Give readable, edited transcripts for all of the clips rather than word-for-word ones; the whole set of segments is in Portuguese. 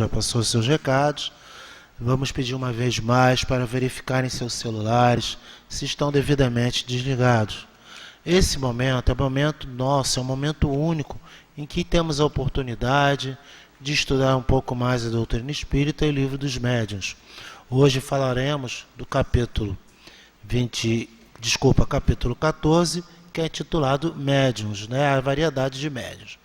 já passou seus recados. Vamos pedir uma vez mais para verificarem seus celulares se estão devidamente desligados. Esse momento é um momento nosso, é um momento único em que temos a oportunidade de estudar um pouco mais a doutrina espírita e o livro dos médiuns. Hoje falaremos do capítulo 14, que é intitulado Médiuns, a variedade de médiuns.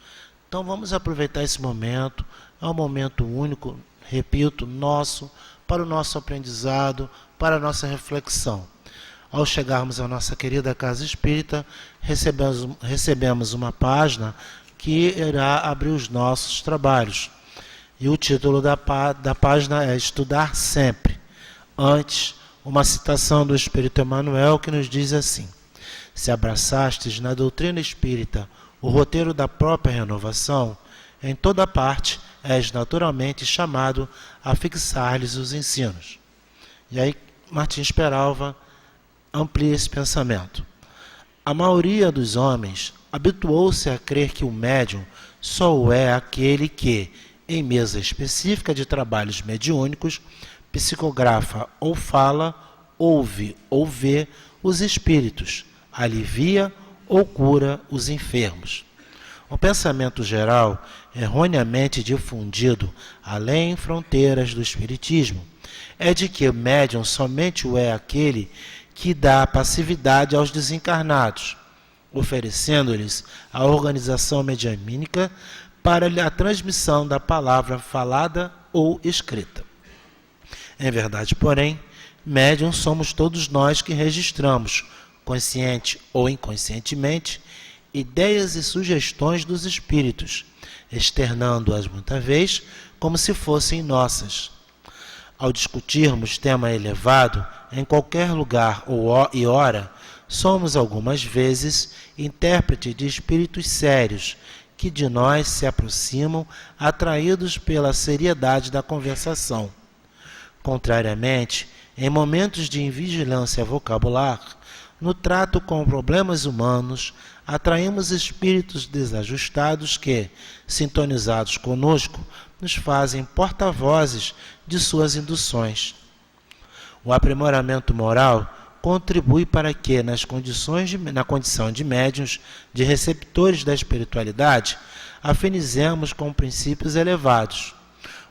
Então vamos aproveitar esse momento, é um momento único, repito, nosso, para o nosso aprendizado, para a nossa reflexão. Ao chegarmos à nossa querida Casa Espírita, recebemos uma página que irá abrir os nossos trabalhos. E o título da página é Estudar Sempre. Antes, uma citação do Espírito Emmanuel que nos diz assim: se abraçastes na doutrina espírita o roteiro da própria renovação, em toda parte és naturalmente chamado a fixar-lhes os ensinos. E aí Martins Peralva amplia esse pensamento. A maioria dos homens habituou-se a crer que o médium só o é aquele que, em mesa específica de trabalhos mediúnicos, psicografa ou fala, ouve ou vê os espíritos, alivia ou cura os enfermos. O pensamento geral, erroneamente difundido além fronteiras do espiritismo, é de que o médium somente o é aquele que dá passividade aos desencarnados, oferecendo-lhes a organização medianímica para a transmissão da palavra falada ou escrita. Em verdade, porém, médium somos todos nós que registramos, consciente ou inconscientemente, ideias e sugestões dos espíritos, externando-as muitas vezes como se fossem nossas. Ao discutirmos tema elevado, em qualquer lugar e hora, somos algumas vezes intérprete de espíritos sérios que de nós se aproximam, atraídos pela seriedade da conversação. Contrariamente, em momentos de invigilância vocabular, no trato com problemas humanos, atraímos espíritos desajustados que, sintonizados conosco, nos fazem porta-vozes de suas induções. O aprimoramento moral contribui para que, na condição de médiuns, de receptores da espiritualidade, afinizemos com princípios elevados.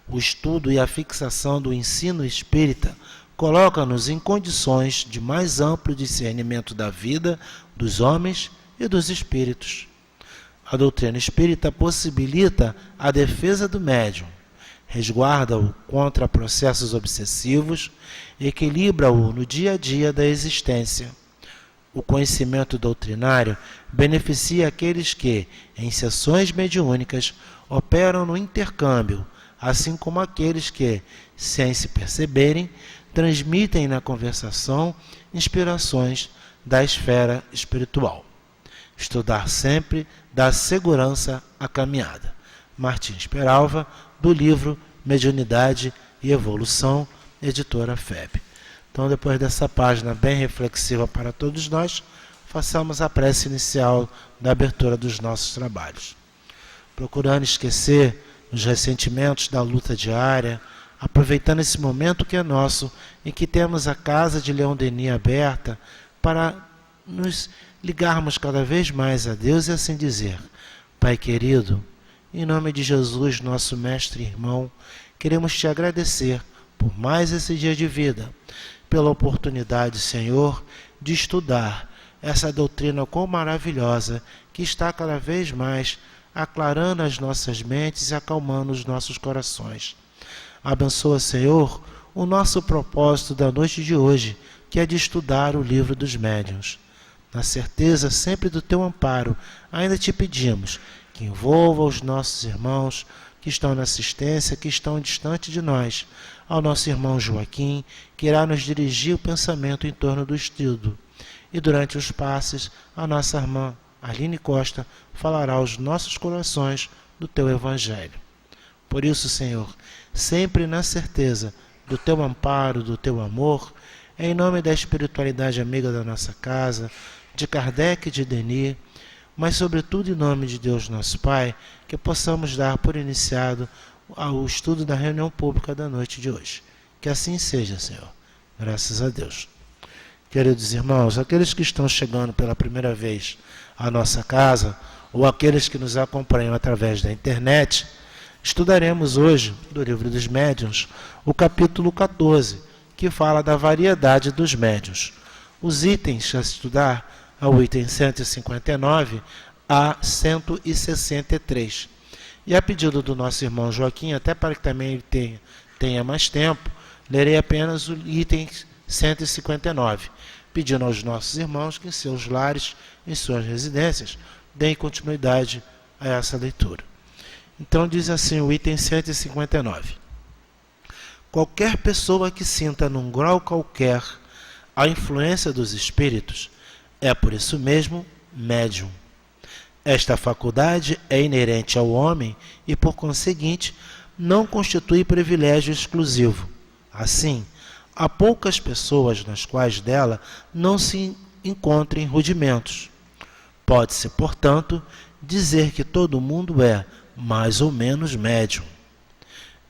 O estudo e a fixação do ensino espírita coloca-nos em condições de mais amplo discernimento da vida, dos homens e dos espíritos. A doutrina espírita possibilita a defesa do médium, resguarda-o contra processos obsessivos, equilibra-o no dia a dia da existência. O conhecimento doutrinário beneficia aqueles que, em sessões mediúnicas, operam no intercâmbio, assim como aqueles que, sem se perceberem, transmitem na conversação inspirações da esfera espiritual. Estudar sempre dá segurança à caminhada. Martins Peralva, do livro Mediunidade e Evolução, editora FEB. Então, depois dessa página bem reflexiva para todos nós, façamos a prece inicial da abertura dos nossos trabalhos. Procurando esquecer os ressentimentos da luta diária, aproveitando esse momento que é nosso, em que temos a casa de Leon Denis aberta para nos ligarmos cada vez mais a Deus e assim dizer: Pai querido, em nome de Jesus, nosso mestre e irmão, queremos te agradecer por mais esse dia de vida, pela oportunidade, Senhor, de estudar essa doutrina quão maravilhosa que está cada vez mais aclarando as nossas mentes e acalmando os nossos corações. Abençoa, Senhor, o nosso propósito da noite de hoje, que é de estudar o livro dos médiuns. Na certeza sempre do teu amparo, ainda te pedimos que envolva os nossos irmãos que estão na assistência, que estão distante de nós, ao nosso irmão Joaquim, que irá nos dirigir o pensamento em torno do estudo. E durante os passes, a nossa irmã Aline Costa falará aos nossos corações do teu Evangelho. Por isso, Senhor, sempre na certeza do teu amparo, do teu amor, em nome da espiritualidade amiga da nossa casa, de Kardec e de Denis, mas sobretudo em nome de Deus nosso Pai, que possamos dar por iniciado ao estudo da reunião pública da noite de hoje. Que assim seja, Senhor. Graças a Deus. Queridos irmãos, aqueles que estão chegando pela primeira vez à nossa casa, ou aqueles que nos acompanham através da internet, estudaremos hoje, do Livro dos Médiuns, o capítulo 14, que fala da variedade dos médiuns. Os itens a estudar é o item 159 a 163. E a pedido do nosso irmão Joaquim, até para que também ele tenha mais tempo, lerei apenas o item 159, pedindo aos nossos irmãos que em seus lares, em suas residências, deem continuidade a essa leitura. Então diz assim o item 159. Qualquer pessoa que sinta num grau qualquer a influência dos espíritos é por isso mesmo médium. Esta faculdade é inerente ao homem e, por conseguinte, não constitui privilégio exclusivo. Assim, há poucas pessoas nas quais dela não se encontrem rudimentos. Pode-se, portanto, dizer que todo mundo é, mais ou menos, médium.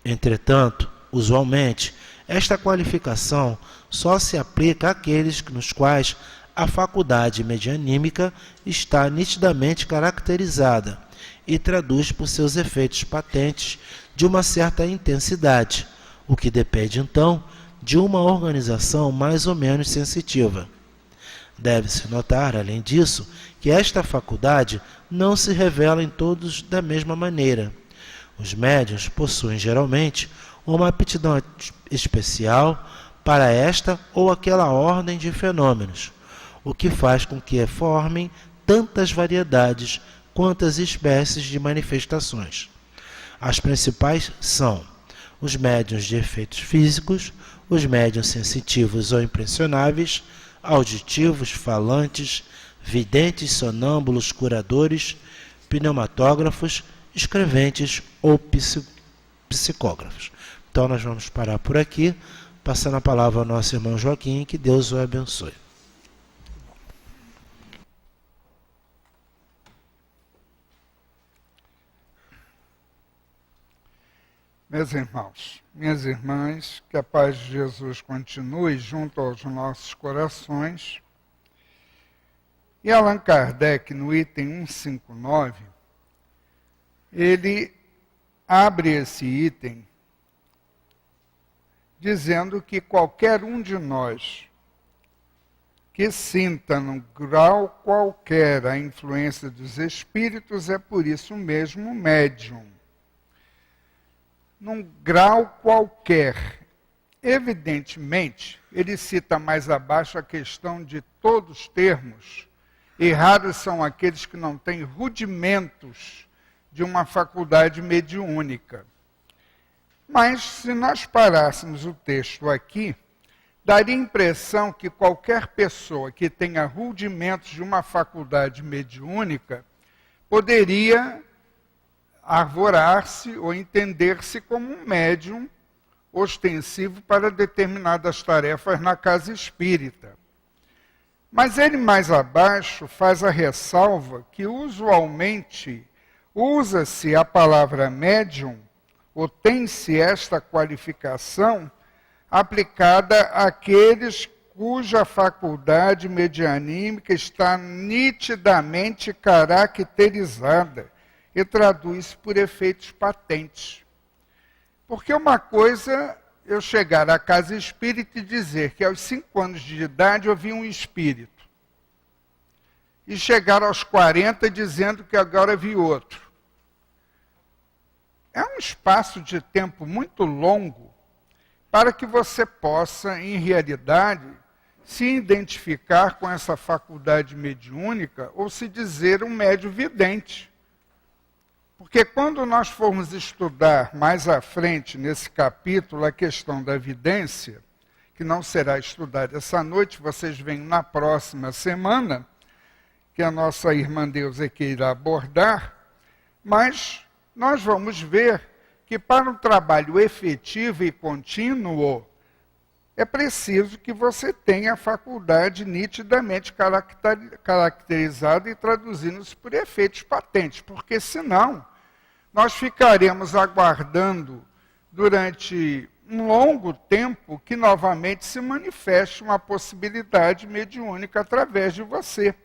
Entretanto, usualmente, esta qualificação só se aplica àqueles nos quais a faculdade medianímica está nitidamente caracterizada e traduz por seus efeitos patentes de uma certa intensidade, o que depende, então, de uma organização mais ou menos sensitiva. Deve-se notar, além disso, que esta faculdade não se revela em todos da mesma maneira. Os médiuns possuem, geralmente, uma aptidão especial para esta ou aquela ordem de fenômenos, o que faz com que formem tantas variedades quantas espécies de manifestações. As principais são os médiuns de efeitos físicos, os médiuns sensitivos ou impressionáveis, auditivos, falantes, videntes, sonâmbulos, curadores, pneumatógrafos, escreventes ou psicógrafos. Então nós vamos parar por aqui, passando a palavra ao nosso irmão Joaquim, que Deus o abençoe. Meus irmãos, minhas irmãs, que a paz de Jesus continue junto aos nossos corações. E Allan Kardec, no item 159, ele abre esse item dizendo que qualquer um de nós que sinta num grau qualquer a influência dos espíritos é por isso mesmo médium. Num grau qualquer. Evidentemente, ele cita mais abaixo a questão de todos termos, e raros são aqueles que não têm rudimentos de uma faculdade mediúnica. Mas, se nós parássemos o texto aqui, daria a impressão que qualquer pessoa que tenha rudimentos de uma faculdade mediúnica poderia arvorar-se ou entender-se como um médium ostensivo para determinadas tarefas na casa espírita. Mas ele mais abaixo faz a ressalva que usualmente usa-se a palavra médium, ou tem-se esta qualificação aplicada àqueles cuja faculdade medianímica está nitidamente caracterizada e traduz por efeitos patentes. Porque uma coisa eu chegar à casa espírita e dizer que aos 5 anos de idade eu vi um espírito. E chegar aos 40 dizendo que agora vi outro. É um espaço de tempo muito longo para que você possa, em realidade, se identificar com essa faculdade mediúnica ou se dizer um médium vidente. Porque quando nós formos estudar mais à frente, nesse capítulo, a questão da vidência, que não será estudada essa noite, vocês vêm na próxima semana, que a nossa irmã Deus é que irá abordar, mas nós vamos ver que para um trabalho efetivo e contínuo, é preciso que você tenha a faculdade nitidamente caracterizada e traduzindo-se por efeitos patentes, porque senão nós ficaremos aguardando durante um longo tempo que novamente se manifeste uma possibilidade mediúnica através de você.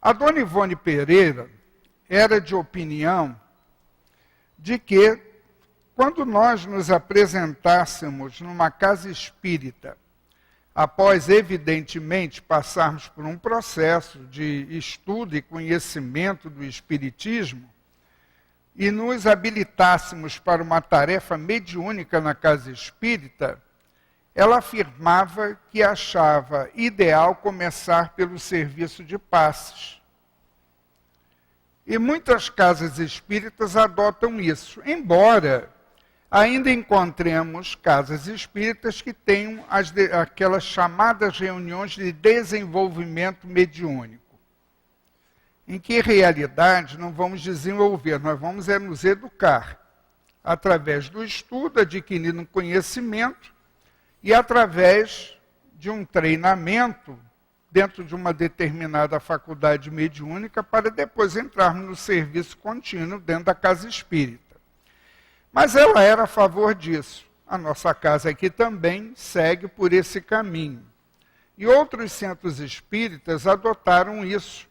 A dona Ivone Pereira era de opinião de que, quando nós nos apresentássemos numa casa espírita, após, evidentemente, passarmos por um processo de estudo e conhecimento do espiritismo, e nos habilitássemos para uma tarefa mediúnica na casa espírita, ela afirmava que achava ideal começar pelo serviço de passes. E muitas casas espíritas adotam isso, embora ainda encontremos casas espíritas que tenham aquelas chamadas reuniões de desenvolvimento mediúnico, em que, em realidade, não vamos desenvolver, nós vamos nos educar, através do estudo, adquirindo conhecimento, e através de um treinamento dentro de uma determinada faculdade mediúnica, para depois entrarmos no serviço contínuo dentro da casa espírita. Mas ela era a favor disso. A nossa casa aqui também segue por esse caminho. E outros centros espíritas adotaram isso.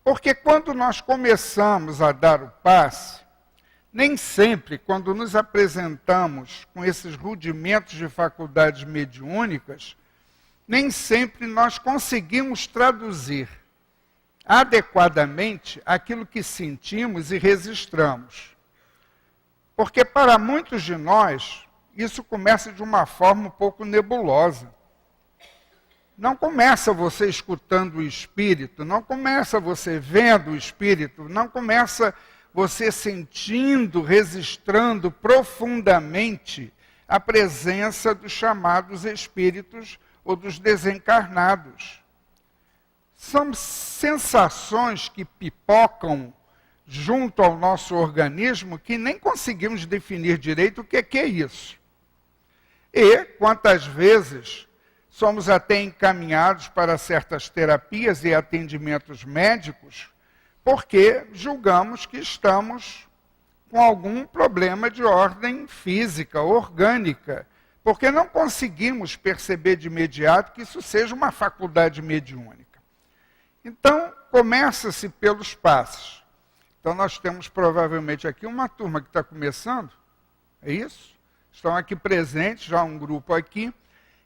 Porque quando nós começamos a dar o passe, nem sempre, quando nos apresentamos com esses rudimentos de faculdades mediúnicas, nem sempre nós conseguimos traduzir adequadamente aquilo que sentimos e registramos. Porque para muitos de nós, isso começa de uma forma um pouco nebulosa. Não começa você escutando o Espírito, não começa você vendo o Espírito, não começa você sentindo, registrando profundamente a presença dos chamados Espíritos ou dos desencarnados. São sensações que pipocam junto ao nosso organismo que nem conseguimos definir direito o que é isso. E, quantas vezes, somos até encaminhados para certas terapias e atendimentos médicos, porque julgamos que estamos com algum problema de ordem física, orgânica, porque não conseguimos perceber de imediato que isso seja uma faculdade mediúnica. Então, começa-se pelos passos. Então, nós temos provavelmente aqui uma turma que está começando, é isso? Estão aqui presentes, já um grupo aqui.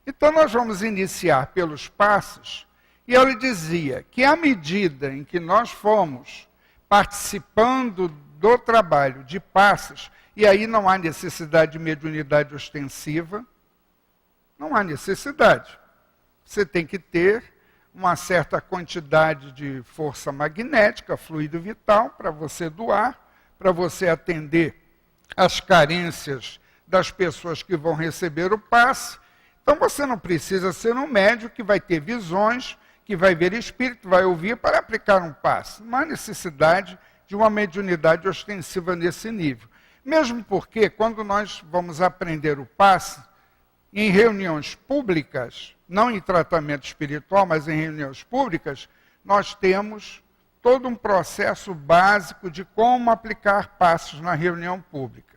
Então, nós vamos iniciar pelos passos, e ele dizia que à medida em que nós fomos participando do trabalho de passos, e aí não há necessidade de mediunidade ostensiva, não há necessidade. Você tem que ter uma certa quantidade de força magnética, fluido vital, para você doar, para você atender as carências das pessoas que vão receber o passe. Então você não precisa ser um médium que vai ter visões, que vai ver espírito, vai ouvir para aplicar um passe. Não há necessidade de uma mediunidade ostensiva nesse nível. Mesmo porque, quando nós vamos aprender o passe, em reuniões públicas, não em tratamento espiritual, mas em reuniões públicas, nós temos todo um processo básico de como aplicar passos na reunião pública,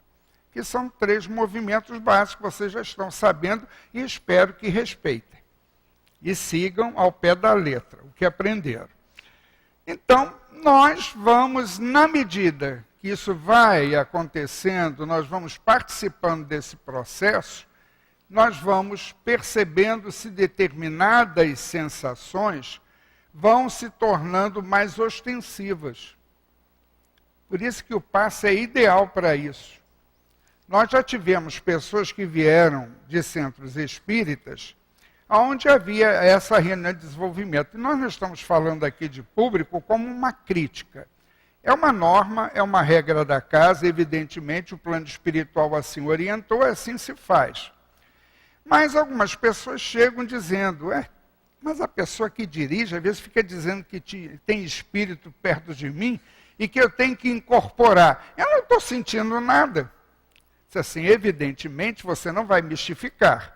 que são 3 movimentos básicos, vocês já estão sabendo e espero que respeitem. E sigam ao pé da letra o que aprenderam. Então, nós vamos, na medida que isso vai acontecendo, nós vamos participando desse processo, nós vamos percebendo se determinadas sensações vão se tornando mais ostensivas. Por isso que o passe é ideal para isso. Nós já tivemos pessoas que vieram de centros espíritas, onde havia essa reunião de desenvolvimento. E nós não estamos falando aqui de público como uma crítica. É uma norma, é uma regra da casa, evidentemente o plano espiritual assim orientou, assim se faz. Mas algumas pessoas chegam dizendo, mas a pessoa que dirige, às vezes fica dizendo que tem espírito perto de mim e que eu tenho que incorporar. Eu não estou sentindo nada. Assim, evidentemente, você não vai mistificar.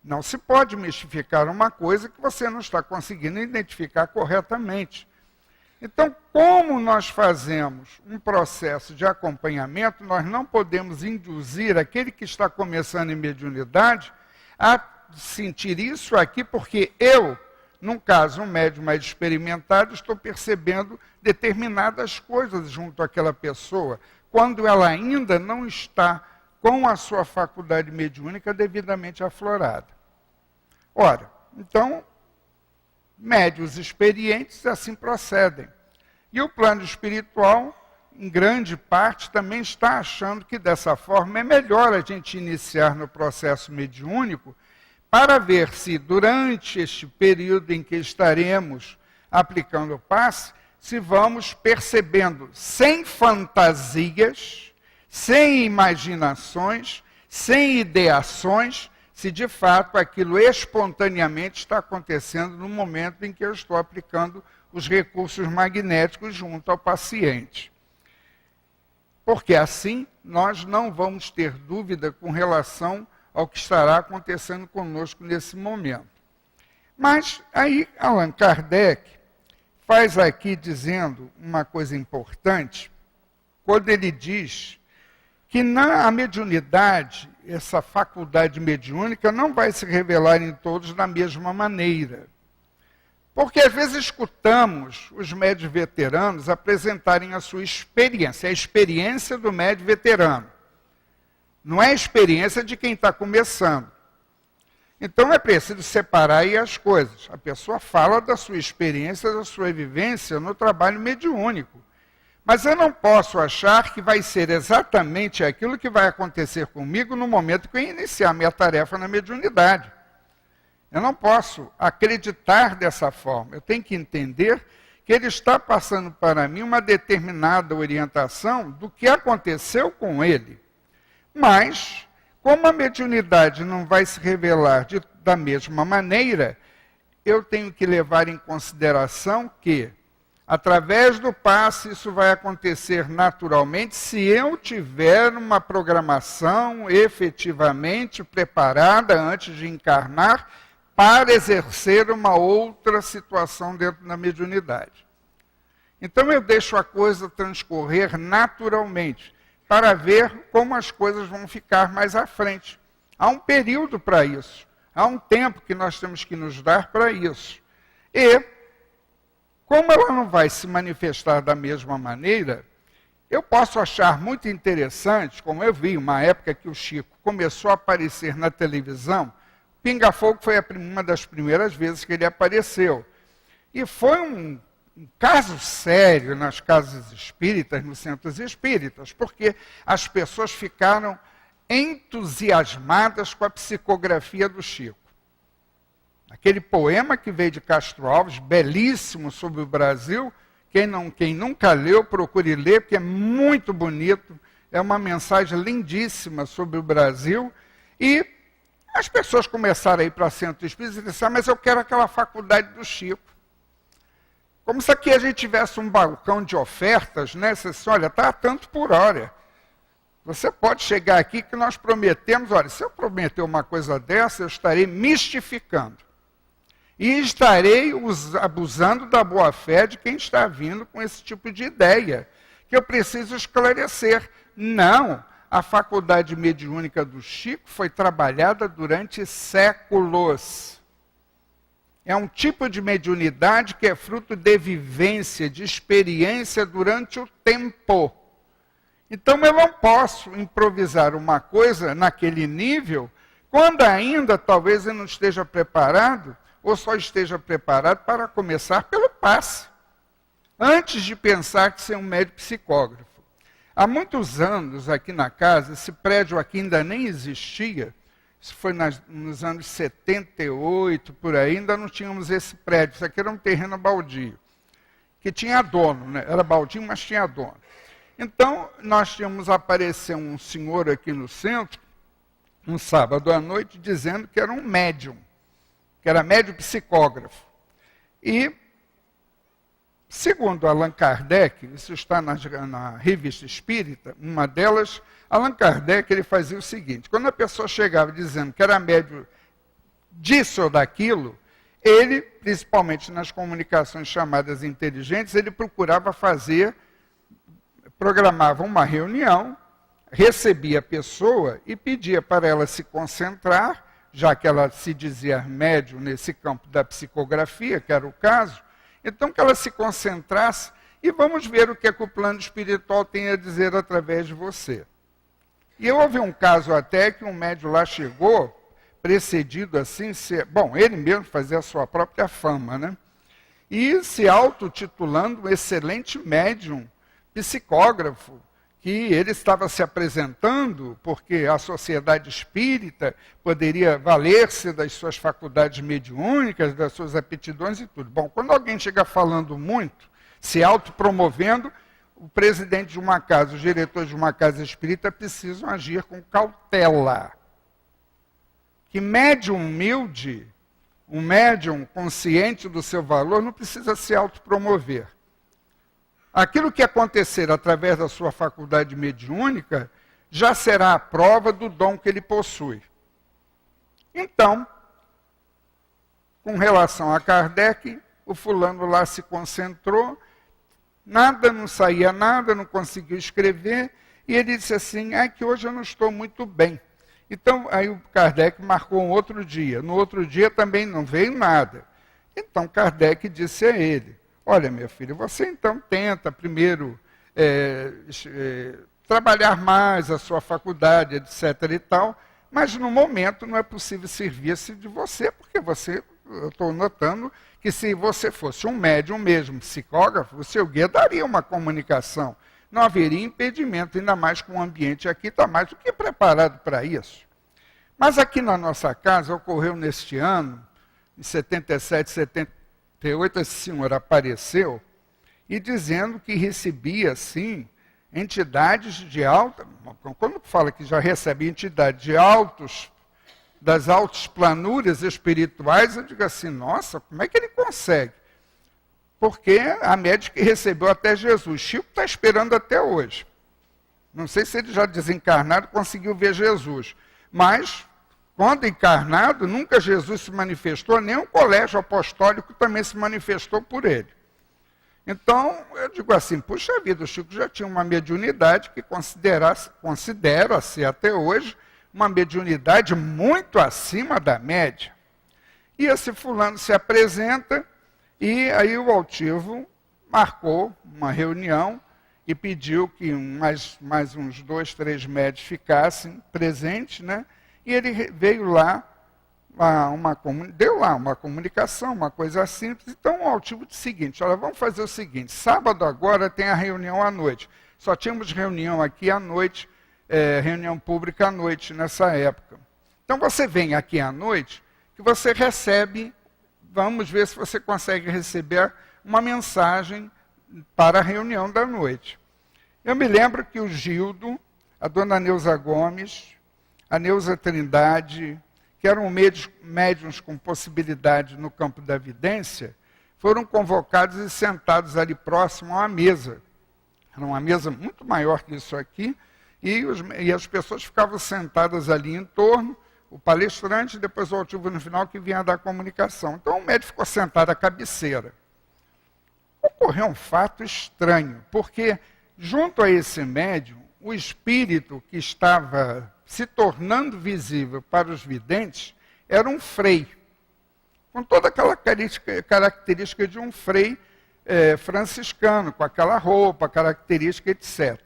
Não se pode mistificar uma coisa que você não está conseguindo identificar corretamente. Então, como nós fazemos um processo de acompanhamento, nós não podemos induzir aquele que está começando em mediunidade a sentir isso aqui, porque eu, num caso, um médium mais experimentado, estou percebendo determinadas coisas junto àquela pessoa, quando ela ainda não está com a sua faculdade mediúnica devidamente aflorada. Ora, então, médiuns experientes assim procedem. E o plano espiritual, em grande parte, também está achando que dessa forma é melhor a gente iniciar no processo mediúnico para ver se durante este período em que estaremos aplicando o passe, se vamos percebendo sem fantasias, sem imaginações, sem ideações, se de fato aquilo espontaneamente está acontecendo no momento em que eu estou aplicando os recursos magnéticos junto ao paciente. Porque assim nós não vamos ter dúvida com relação ao que estará acontecendo conosco nesse momento. Mas aí Allan Kardec faz aqui dizendo uma coisa importante, quando ele diz que a mediunidade, essa faculdade mediúnica, não vai se revelar em todos da mesma maneira. Porque às vezes escutamos os médiuns veteranos apresentarem a sua experiência, a experiência do médium veterano. Não é a experiência de quem está começando. Então é preciso separar aí as coisas. A pessoa fala da sua experiência, da sua vivência no trabalho mediúnico. Mas eu não posso achar que vai ser exatamente aquilo que vai acontecer comigo no momento que eu iniciar minha tarefa na mediunidade. Eu não posso acreditar dessa forma. Eu tenho que entender que ele está passando para mim uma determinada orientação do que aconteceu com ele. Mas, como a mediunidade não vai se revelar da mesma maneira, eu tenho que levar em consideração que, através do passe, isso vai acontecer naturalmente se eu tiver uma programação efetivamente preparada antes de encarnar para exercer uma outra situação dentro da mediunidade. Então eu deixo a coisa transcorrer naturalmente, para ver como as coisas vão ficar mais à frente. Há um período para isso, há um tempo que nós temos que nos dar para isso. E, como ela não vai se manifestar da mesma maneira, eu posso achar muito interessante, como eu vi uma época que o Chico começou a aparecer na televisão. Pinga Fogo foi uma das primeiras vezes que ele apareceu. E foi um caso sério nas casas espíritas, nos centros espíritas, porque as pessoas ficaram entusiasmadas com a psicografia do Chico. Aquele poema que veio de Castro Alves, belíssimo sobre o Brasil, quem nunca leu, procure ler, porque é muito bonito, é uma mensagem lindíssima sobre o Brasil, e as pessoas começaram a ir para centro espírita e disseram, mas eu quero aquela faculdade do Chico. Como se aqui a gente tivesse um balcão de ofertas, né? Você disse, olha, está a tanto por hora. Você pode chegar aqui que nós prometemos, olha, se eu prometer uma coisa dessa, eu estarei mistificando. E estarei abusando da boa-fé de quem está vindo com esse tipo de ideia, que eu preciso esclarecer. Não, a faculdade mediúnica do Chico foi trabalhada durante séculos. É um tipo de mediunidade que é fruto de vivência, de experiência durante o tempo. Então eu não posso improvisar uma coisa naquele nível, quando ainda talvez eu não esteja preparado, ou só esteja preparado para começar pelo passe, antes de pensar que ser um médium psicógrafo. Há muitos anos aqui na casa, esse prédio aqui ainda nem existia, isso foi nos anos 78, por aí, ainda não tínhamos esse prédio, isso aqui era um terreno baldio, que tinha dono, né? Era baldio, mas tinha dono. Então, nós tínhamos aparecer um senhor aqui no centro, um sábado à noite, dizendo que era um médium, que era médium psicógrafo. E, segundo Allan Kardec, isso está na Revista Espírita, uma delas, Allan Kardec ele fazia o seguinte, quando a pessoa chegava dizendo que era médium disso ou daquilo, Ele, principalmente nas comunicações chamadas inteligentes, ele procurava programava uma reunião, recebia a pessoa e pedia para ela se concentrar, já que ela se dizia médium nesse campo da psicografia, que era o caso, então que ela se concentrasse e vamos ver o que é que o plano espiritual tem a dizer através de você. E houve um caso até que um médium lá chegou, precedido assim, ele mesmo fazia a sua própria fama, né? E se autotitulando um excelente médium, psicógrafo, que ele estava se apresentando porque a sociedade espírita poderia valer-se das suas faculdades mediúnicas, das suas aptidões e tudo. Bom, quando alguém chega falando muito, se autopromovendo, o presidente de uma casa, os diretores de uma casa espírita precisam agir com cautela. Que médium humilde, um médium consciente do seu valor, não precisa se autopromover. Aquilo que acontecer através da sua faculdade mediúnica já será a prova do dom que ele possui. Então, com relação a Kardec, o fulano lá se concentrou, não saía nada, não conseguiu escrever, e ele disse assim, que hoje eu não estou muito bem. Então, aí o Kardec marcou um outro dia. No outro dia também não veio nada. Então, Kardec disse a ele, olha, meu filho, você então tenta primeiro trabalhar mais a sua faculdade, etc. e tal, mas no momento não é possível servir-se de você, porque eu estou notando que se você fosse um médium mesmo, psicógrafo, o seu guia daria uma comunicação. Não haveria impedimento, ainda mais com o ambiente aqui está mais do que preparado para isso. Mas aqui na nossa casa, ocorreu neste ano, em 77, 78, esse senhor apareceu, e dizendo que recebia, sim, entidades de alta... Quando fala que já recebe entidades das altas planúrias espirituais, eu digo assim, nossa, como é que ele consegue? Porque a médica recebeu até Jesus. Chico está esperando até hoje. Não sei se ele já desencarnado conseguiu ver Jesus. Mas, quando encarnado, nunca Jesus se manifestou, nem o colégio apostólico também se manifestou por ele. Então, eu digo assim, puxa vida, o Chico já tinha uma mediunidade que considera-se até hoje uma mediunidade muito acima da média. E esse fulano se apresenta, e aí o altivo marcou uma reunião e pediu que mais uns 2, 3 médios ficassem presentes, né? E ele veio lá, deu lá uma comunicação, uma coisa simples. Então o altivo disse o seguinte, olha, vamos fazer o seguinte, sábado agora tem a reunião à noite. Só tínhamos reunião aqui à noite, reunião pública à noite nessa época. Então você vem aqui à noite, que você recebe, vamos ver se você consegue receber uma mensagem para a reunião da noite. Eu me lembro que o Gildo, a dona Neuza Gomes, a Neuza Trindade, que eram médiuns com possibilidade no campo da vidência, foram convocados e sentados ali próximo a uma mesa. Era uma mesa muito maior que isso aqui, e as pessoas ficavam sentadas ali em torno, o palestrante, e depois o altivo no final que vinha dar comunicação. Então o médium ficou sentado à cabeceira. Ocorreu um fato estranho, porque junto a esse médium, o espírito que estava se tornando visível para os videntes era um frei, com toda aquela característica de um frei franciscano, com aquela roupa, característica, etc.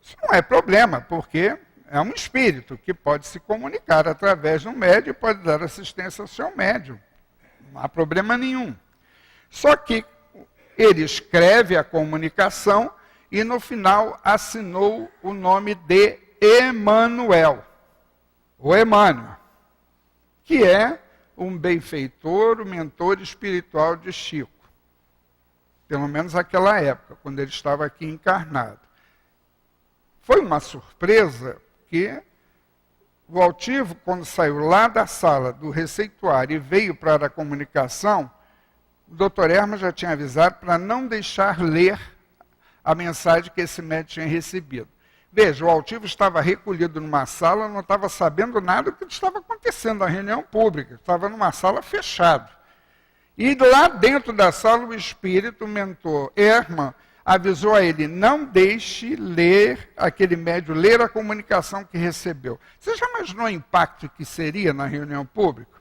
Isso não é problema, porque é um espírito que pode se comunicar através de um médium e pode dar assistência ao seu médium. Não há problema nenhum. Só que ele escreve a comunicação e no final assinou o nome de Emanuel, o Emmanuel, que é um benfeitor, o mentor espiritual de Chico. Pelo menos naquela época, quando ele estava aqui encarnado. Foi uma surpresa que o altivo, quando saiu lá da sala do receituário e veio para a comunicação, o doutor Hermas já tinha avisado para não deixar ler a mensagem que esse médium tinha recebido. Veja, o altivo estava recolhido numa sala, não estava sabendo nada do que estava acontecendo na reunião pública, estava numa sala fechada. E lá dentro da sala, o espírito, o mentor Hermann, avisou a ele, não deixe aquele médium ler a comunicação que recebeu. Você já imaginou o impacto que seria na reunião pública?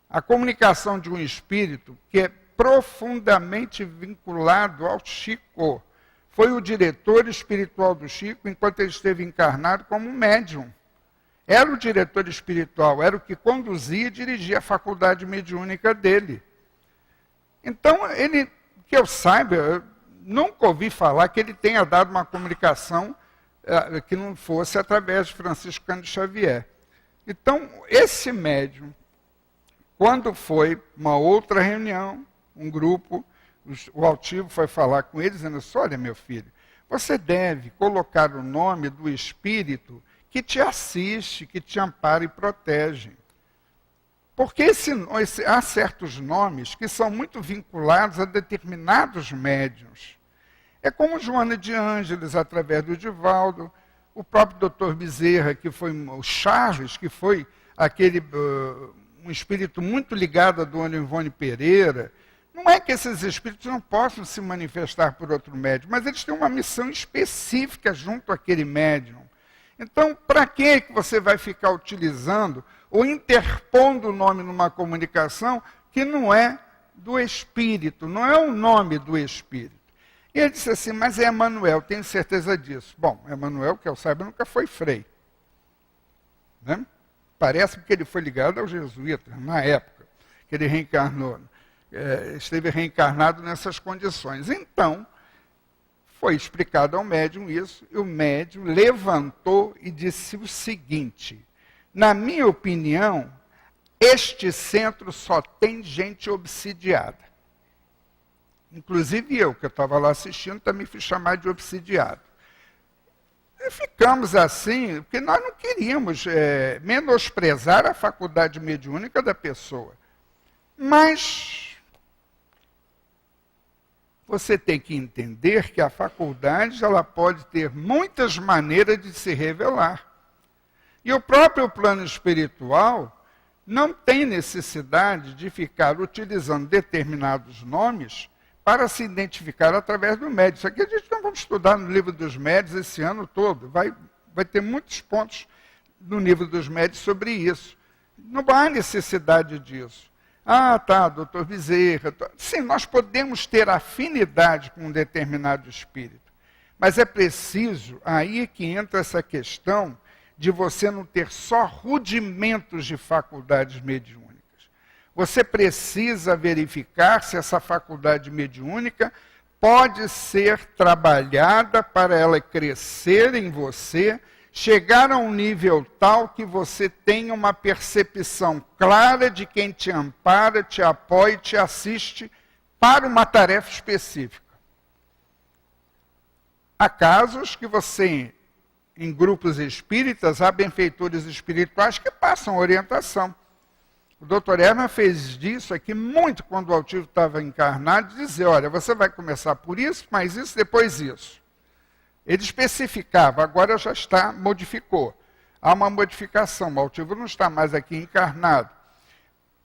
A comunicação de um espírito que é profundamente vinculado ao Chico. Foi o diretor espiritual do Chico enquanto ele esteve encarnado como médium. Era o diretor espiritual, era o que conduzia e dirigia a faculdade mediúnica dele. Então, ele, que eu saiba, eu nunca ouvi falar que ele tenha dado uma comunicação que não fosse através de Francisco Cândido Xavier. Então, esse médium, quando foi uma outra reunião, um grupo, o altivo foi falar com ele, dizendo assim, olha, meu filho, você deve colocar o nome do espírito que te assiste, que te ampara e protege. Porque há certos nomes que são muito vinculados a determinados médiuns. É como Joana de Ângeles, através do Divaldo, o próprio Dr. Bezerra, que foi o Charles, que foi aquele um espírito muito ligado a Dona Ivone Pereira. Não é que esses espíritos não possam se manifestar por outro médium, mas eles têm uma missão específica junto àquele médium. Então, para que você vai ficar utilizando ou interpondo o nome numa comunicação que não é do espírito, não é o nome do espírito? E ele disse assim, mas é Emmanuel, tenho certeza disso. Bom, Emmanuel, que eu saiba, nunca foi frei. Né? Parece que ele foi ligado aos jesuítas, na época que ele reencarnou. Esteve reencarnado nessas condições. Então, foi explicado ao médium isso, e o médium levantou e disse o seguinte, na minha opinião, este centro só tem gente obsidiada. Inclusive eu, que eu estava lá assistindo, também fui chamado de obsidiado. E ficamos assim, porque nós não queríamos menosprezar a faculdade mediúnica da pessoa. Mas você tem que entender que a faculdade ela pode ter muitas maneiras de se revelar. E o próprio plano espiritual não tem necessidade de ficar utilizando determinados nomes para se identificar através do médium. Isso aqui a gente não vamos estudar no livro dos médiuns esse ano todo. Vai ter muitos pontos no livro dos médiuns sobre isso. Não há necessidade disso. Ah, tá, doutor Bezerra. Sim, nós podemos ter afinidade com um determinado espírito. Mas é preciso, aí que entra essa questão de você não ter só rudimentos de faculdades mediúnicas. Você precisa verificar se essa faculdade mediúnica pode ser trabalhada para ela crescer em você, chegar a um nível tal que você tenha uma percepção clara de quem te ampara, te apoia e te assiste para uma tarefa específica. Há casos que você, em grupos espíritas, há benfeitores espirituais que passam orientação. O Dr. Hermann fez disso aqui muito quando o altivo estava encarnado, dizer, olha, você vai começar por isso, mas isso, depois isso. Ele especificava, agora já está, modificou. Há uma modificação, o altivo não está mais aqui encarnado.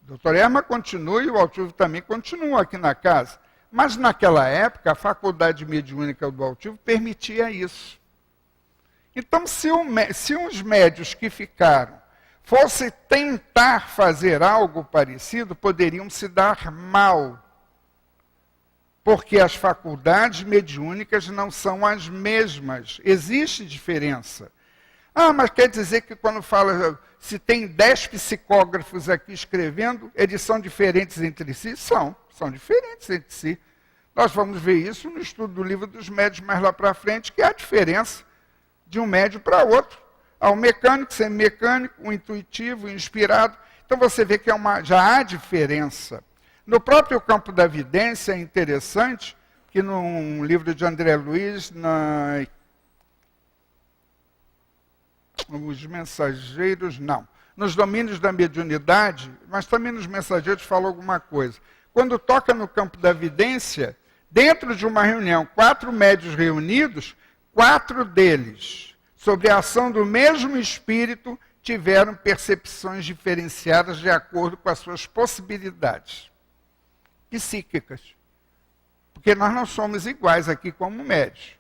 O Dr. Hermann continua e o altivo também continua aqui na casa. Mas naquela época, a faculdade mediúnica do altivo permitia isso. Então, se os médios que ficaram fossem tentar fazer algo parecido, poderiam se dar mal. Porque as faculdades mediúnicas não são as mesmas. Existe diferença. Ah, mas quer dizer que quando fala, se tem 10 psicógrafos aqui escrevendo, eles são diferentes entre si? São diferentes entre si. Nós vamos ver isso no estudo do livro dos médios mais lá para frente, que há diferença de um médio para outro. Há um mecânico, semimecânico, um intuitivo, um inspirado. Então você vê que já há diferença. No próprio campo da vidência é interessante que num livro de André Luiz, os mensageiros, não. Nos domínios da mediunidade, mas também nos mensageiros falou alguma coisa. Quando toca no campo da vidência, dentro de uma reunião, 4 médios reunidos, 4 deles, sobre a ação do mesmo espírito, tiveram percepções diferenciadas de acordo com as suas possibilidades. psíquicas. Porque nós não somos iguais aqui como médios.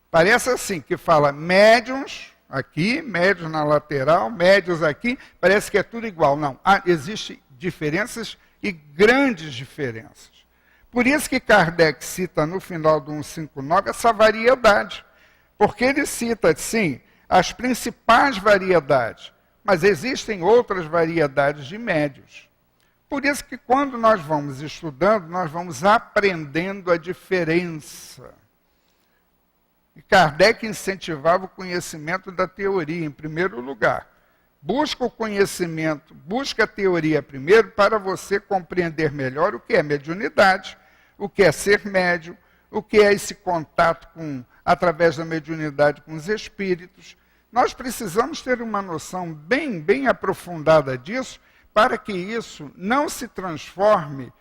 Parece assim, que fala médiums aqui, médios na lateral, médios aqui, parece que é tudo igual. Não, existem diferenças e grandes diferenças. Por isso que Kardec cita no final do 159 essa variedade. Porque ele cita, sim, as principais variedades, mas existem outras variedades de médios. Por isso que quando nós vamos estudando, nós vamos aprendendo a diferença. E Kardec incentivava o conhecimento da teoria, em primeiro lugar. Busca o conhecimento, busca a teoria primeiro para você compreender melhor o que é mediunidade, o que é ser médium, o que é esse contato através da mediunidade com os espíritos. Nós precisamos ter uma noção bem aprofundada disso, para que isso não se transforme,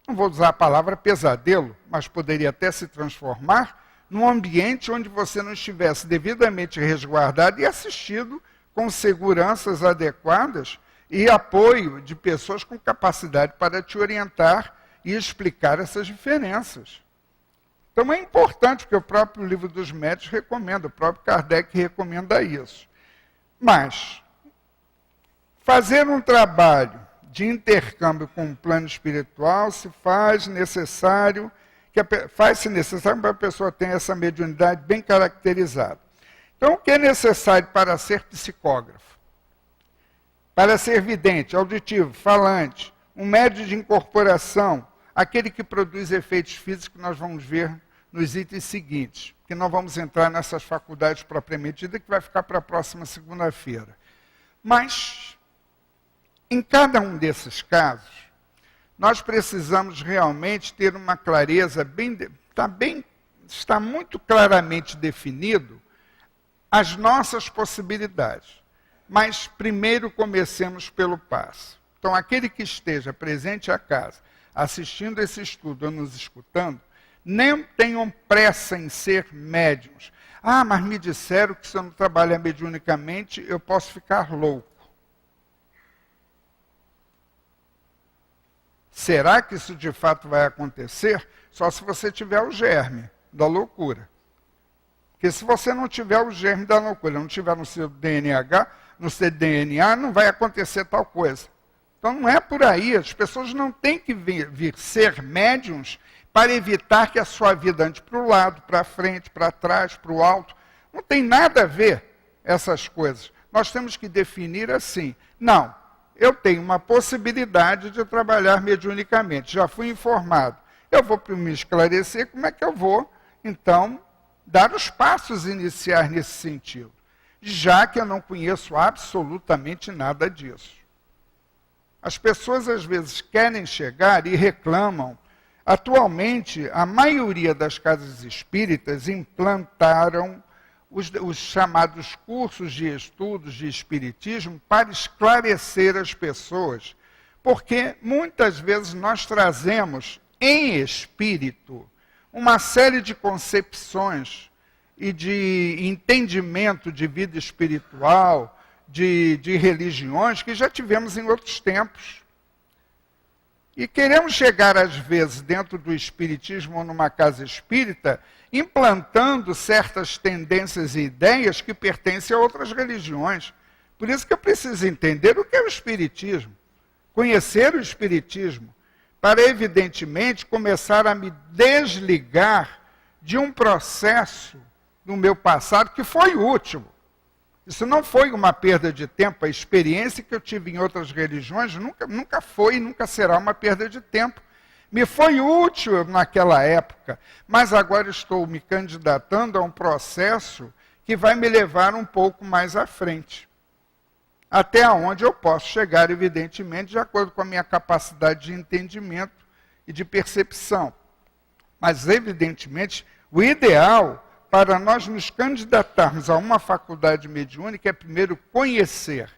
não vou usar a palavra pesadelo, mas poderia até se transformar num ambiente onde você não estivesse devidamente resguardado e assistido com seguranças adequadas e apoio de pessoas com capacidade para te orientar e explicar essas diferenças. Então é importante, que o próprio Livro dos Médiuns recomenda, o próprio Kardec recomenda isso. Mas fazer um trabalho de intercâmbio com o plano espiritual faz-se necessário para a pessoa ter essa mediunidade bem caracterizada. Então, o que é necessário para ser psicógrafo? Para ser vidente, auditivo, falante, um médium de incorporação, aquele que produz efeitos físicos que nós vamos ver nos itens seguintes, que não vamos entrar nessas faculdades propriamente ditas, que vai ficar para a próxima segunda-feira. Mas, em cada um desses casos, nós precisamos realmente ter uma clareza está muito claramente definido as nossas possibilidades. Mas primeiro comecemos pelo passo. Então, aquele que esteja presente à casa, assistindo esse estudo ou nos escutando, nem tenham pressa em ser médiuns. Mas me disseram que se eu não trabalhar mediunicamente, eu posso ficar louco. Será que isso de fato vai acontecer? Só se você tiver o germe da loucura. Porque se você não tiver o germe da loucura, não tiver no seu DNA, não vai acontecer tal coisa. Então não é por aí. As pessoas não têm que vir ser médiums para evitar que a sua vida ande para o lado, para frente, para trás, para o alto. Não tem nada a ver essas coisas. Nós temos que definir assim. Não, eu tenho uma possibilidade de trabalhar mediunicamente. Já fui informado. Eu vou me esclarecer como é que eu vou, então, dar os passos iniciais nesse sentido. Já que eu não conheço absolutamente nada disso. As pessoas, às vezes, querem chegar e reclamam. Atualmente, a maioria das casas espíritas implantaram os chamados cursos de estudos de espiritismo para esclarecer as pessoas. Porque, muitas vezes, nós trazemos em espírito uma série de concepções e de entendimento de vida espiritual, de religiões que já tivemos em outros tempos. E queremos chegar, às vezes, dentro do espiritismo ou numa casa espírita, implantando certas tendências e ideias que pertencem a outras religiões. Por isso que eu preciso entender o que é o espiritismo, conhecer o espiritismo, para, evidentemente, começar a me desligar de um processo no meu passado que foi útil. Isso não foi uma perda de tempo. A experiência que eu tive em outras religiões nunca foi e nunca será uma perda de tempo. Me foi útil naquela época, mas agora estou me candidatando a um processo que vai me levar um pouco mais à frente. Até onde eu posso chegar, evidentemente, de acordo com a minha capacidade de entendimento e de percepção. Mas, evidentemente, o ideal para nós nos candidatarmos a uma faculdade mediúnica é primeiro conhecer,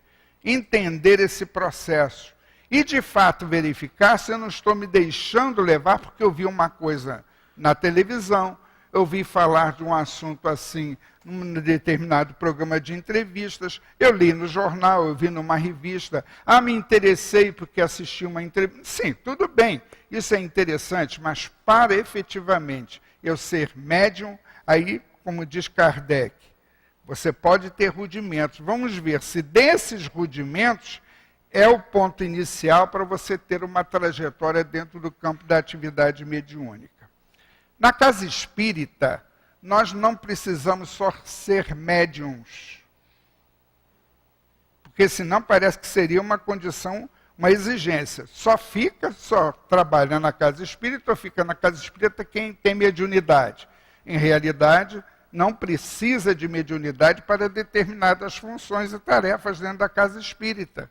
entender esse processo e, de fato, verificar se eu não estou me deixando levar porque eu vi uma coisa na televisão, eu vi falar de um assunto assim num determinado programa de entrevistas, eu li no jornal, eu vi numa revista, me interessei porque assisti uma entrevista. Sim, tudo bem, isso é interessante, mas para efetivamente eu ser médium, aí, como diz Kardec, você pode ter rudimentos. Vamos ver se desses rudimentos é o ponto inicial para você ter uma trajetória dentro do campo da atividade mediúnica. Na casa espírita, nós não precisamos só ser médiums, porque senão parece que seria uma condição, uma exigência. Só trabalha na casa espírita ou fica na casa espírita quem tem mediunidade. Em realidade, não precisa de mediunidade para determinadas funções e tarefas dentro da casa espírita.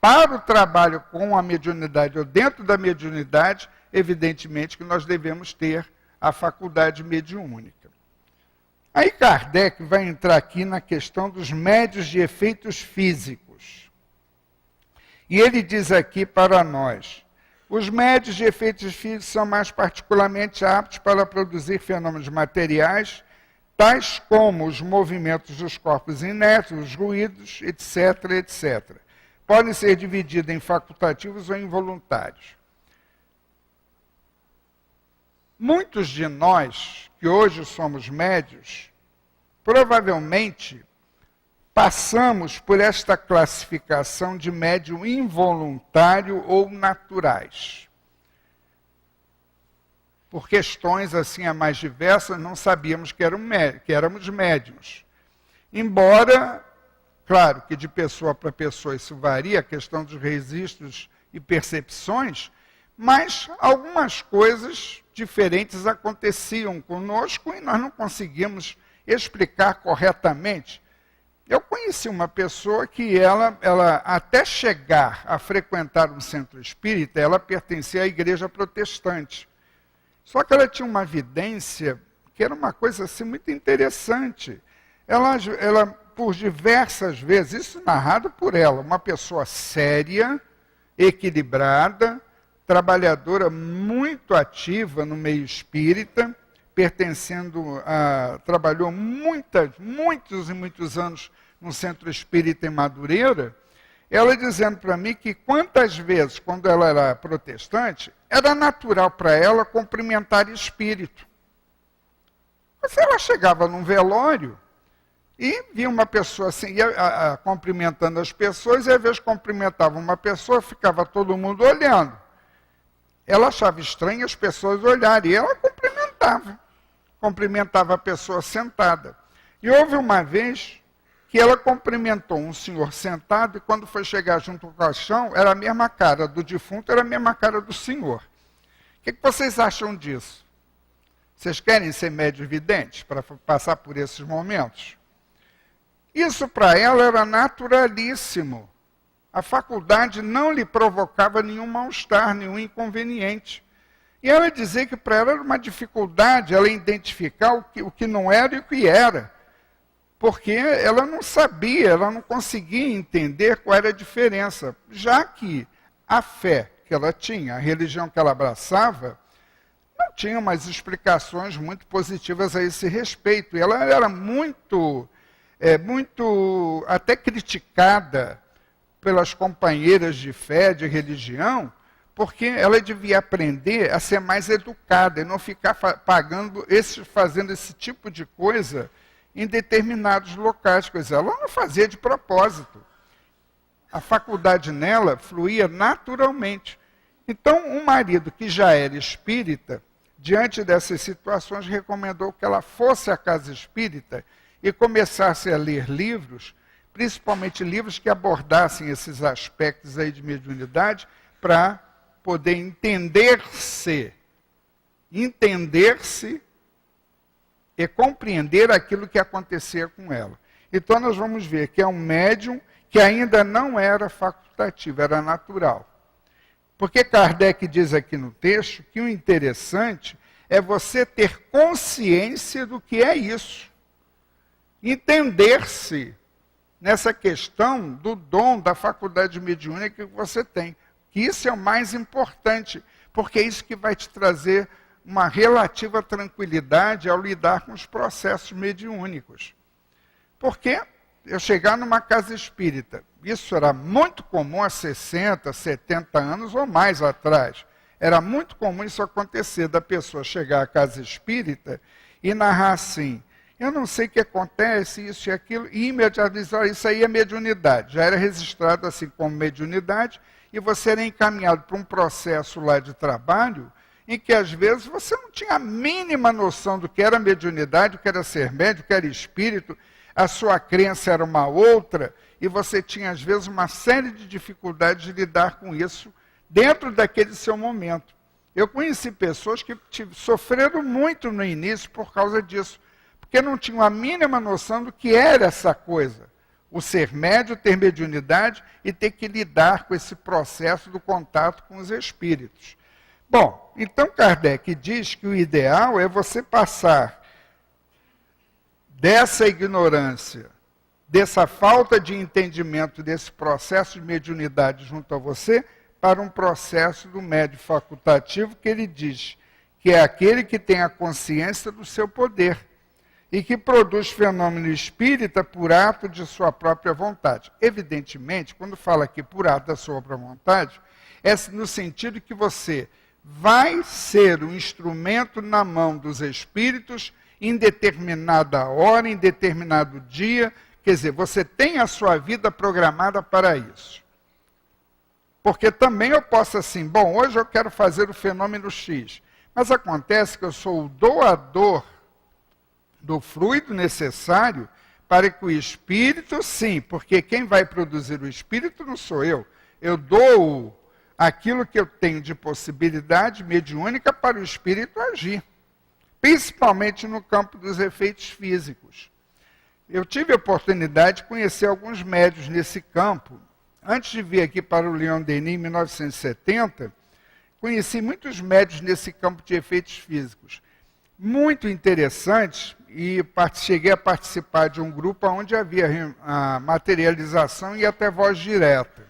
Para o trabalho com a mediunidade ou dentro da mediunidade, evidentemente que nós devemos ter a faculdade mediúnica. Aí Kardec vai entrar aqui na questão dos médios de efeitos físicos. E ele diz aqui para nós, os médios de efeitos físicos são mais particularmente aptos para produzir fenômenos materiais, tais como os movimentos dos corpos inertes, os ruídos, etc., etc. Podem ser divididos em facultativos ou involuntários. Muitos de nós, que hoje somos médios, provavelmente passamos por esta classificação de médium involuntário ou naturais. Por questões assim a mais diversas, não sabíamos que éramos médiuns. Embora, claro que de pessoa para pessoa isso varia, a questão dos registros e percepções, mas algumas coisas diferentes aconteciam conosco e nós não conseguimos explicar corretamente. Eu conheci uma pessoa que ela até chegar a frequentar um centro espírita, ela pertencia à igreja protestante. Só que ela tinha uma vidência que era uma coisa assim muito interessante. Ela por diversas vezes, isso narrado por ela, uma pessoa séria, equilibrada, trabalhadora muito ativa no meio espírita, trabalhou muitos anos no centro espírita em Madureira, ela dizendo para mim que quantas vezes, quando ela era protestante, era natural para ela cumprimentar espírito. Mas ela chegava num velório e via uma pessoa assim, cumprimentando as pessoas, e às vezes cumprimentava uma pessoa, ficava todo mundo olhando. Ela achava estranho as pessoas olharem, e ela cumprimentava a pessoa sentada. E houve uma vez que ela cumprimentou um senhor sentado, e quando foi chegar junto ao caixão, era a mesma cara do defunto, era a mesma cara do senhor. O que vocês acham disso? Vocês querem ser médios videntes para passar por esses momentos? Isso para ela era naturalíssimo. A faculdade não lhe provocava nenhum mal-estar, nenhum inconveniente. E ela dizia que para ela era uma dificuldade ela identificar o que não era e o que era. Porque ela não sabia, ela não conseguia entender qual era a diferença. Já que a fé que ela tinha, a religião que ela abraçava, não tinha umas explicações muito positivas a esse respeito. E ela era muito até criticada pelas companheiras de fé, de religião, porque ela devia aprender a ser mais educada e não ficar fazendo esse tipo de coisa em determinados locais. Ela não fazia de propósito. A faculdade nela fluía naturalmente. Então, um marido que já era espírita, diante dessas situações, recomendou que ela fosse à casa espírita e começasse a ler livros, principalmente livros que abordassem esses aspectos aí de mediunidade, para poder entender-se e compreender aquilo que acontecia com ela. Então nós vamos ver que é um médium que ainda não era facultativo, era natural. Porque Kardec diz aqui no texto que o interessante é você ter consciência do que é isso. Entender-se nessa questão do dom, da faculdade mediúnica que você tem. Que isso é o mais importante, porque é isso que vai te trazer uma relativa tranquilidade ao lidar com os processos mediúnicos. Porque eu chegar numa casa espírita, isso era muito comum há 60, 70 anos ou mais atrás. Era muito comum isso acontecer, da pessoa chegar à casa espírita e narrar assim: eu não sei o que acontece, isso e aquilo, e imediatamente dizer: olha, isso aí é mediunidade. Já era registrado assim como mediunidade, e você era encaminhado para um processo lá de trabalho, em que às vezes você não tinha a mínima noção do que era mediunidade, do que era ser médium, do que era espírito, a sua crença era uma outra, e você tinha às vezes uma série de dificuldades de lidar com isso dentro daquele seu momento. Eu conheci pessoas que sofreram muito no início por causa disso, porque não tinham a mínima noção do que era essa coisa. O ser médium, ter mediunidade e ter que lidar com esse processo do contato com os espíritos. Bom, então Kardec diz que o ideal é você passar dessa ignorância, dessa falta de entendimento desse processo de mediunidade junto a você, para um processo do médium facultativo, que ele diz que é aquele que tem a consciência do seu poder e que produz fenômeno espírita por ato de sua própria vontade. Evidentemente, quando fala aqui por ato da sua própria vontade, é no sentido que você vai ser um instrumento na mão dos espíritos em determinada hora, em determinado dia. Quer dizer, você tem a sua vida programada para isso. Porque também eu posso assim, bom, hoje eu quero fazer o fenômeno X, mas acontece que eu sou o doador do fluido necessário para que o espírito, sim, porque quem vai produzir o espírito não sou eu. Eu dou aquilo que eu tenho de possibilidade mediúnica para o espírito agir, principalmente no campo dos efeitos físicos. Eu tive a oportunidade de conhecer alguns médiuns nesse campo. Antes de vir aqui para o Leon Denis, em 1970, conheci muitos médiuns nesse campo de efeitos físicos. Muito interessantes, e cheguei a participar de um grupo onde havia a materialização e até voz direta.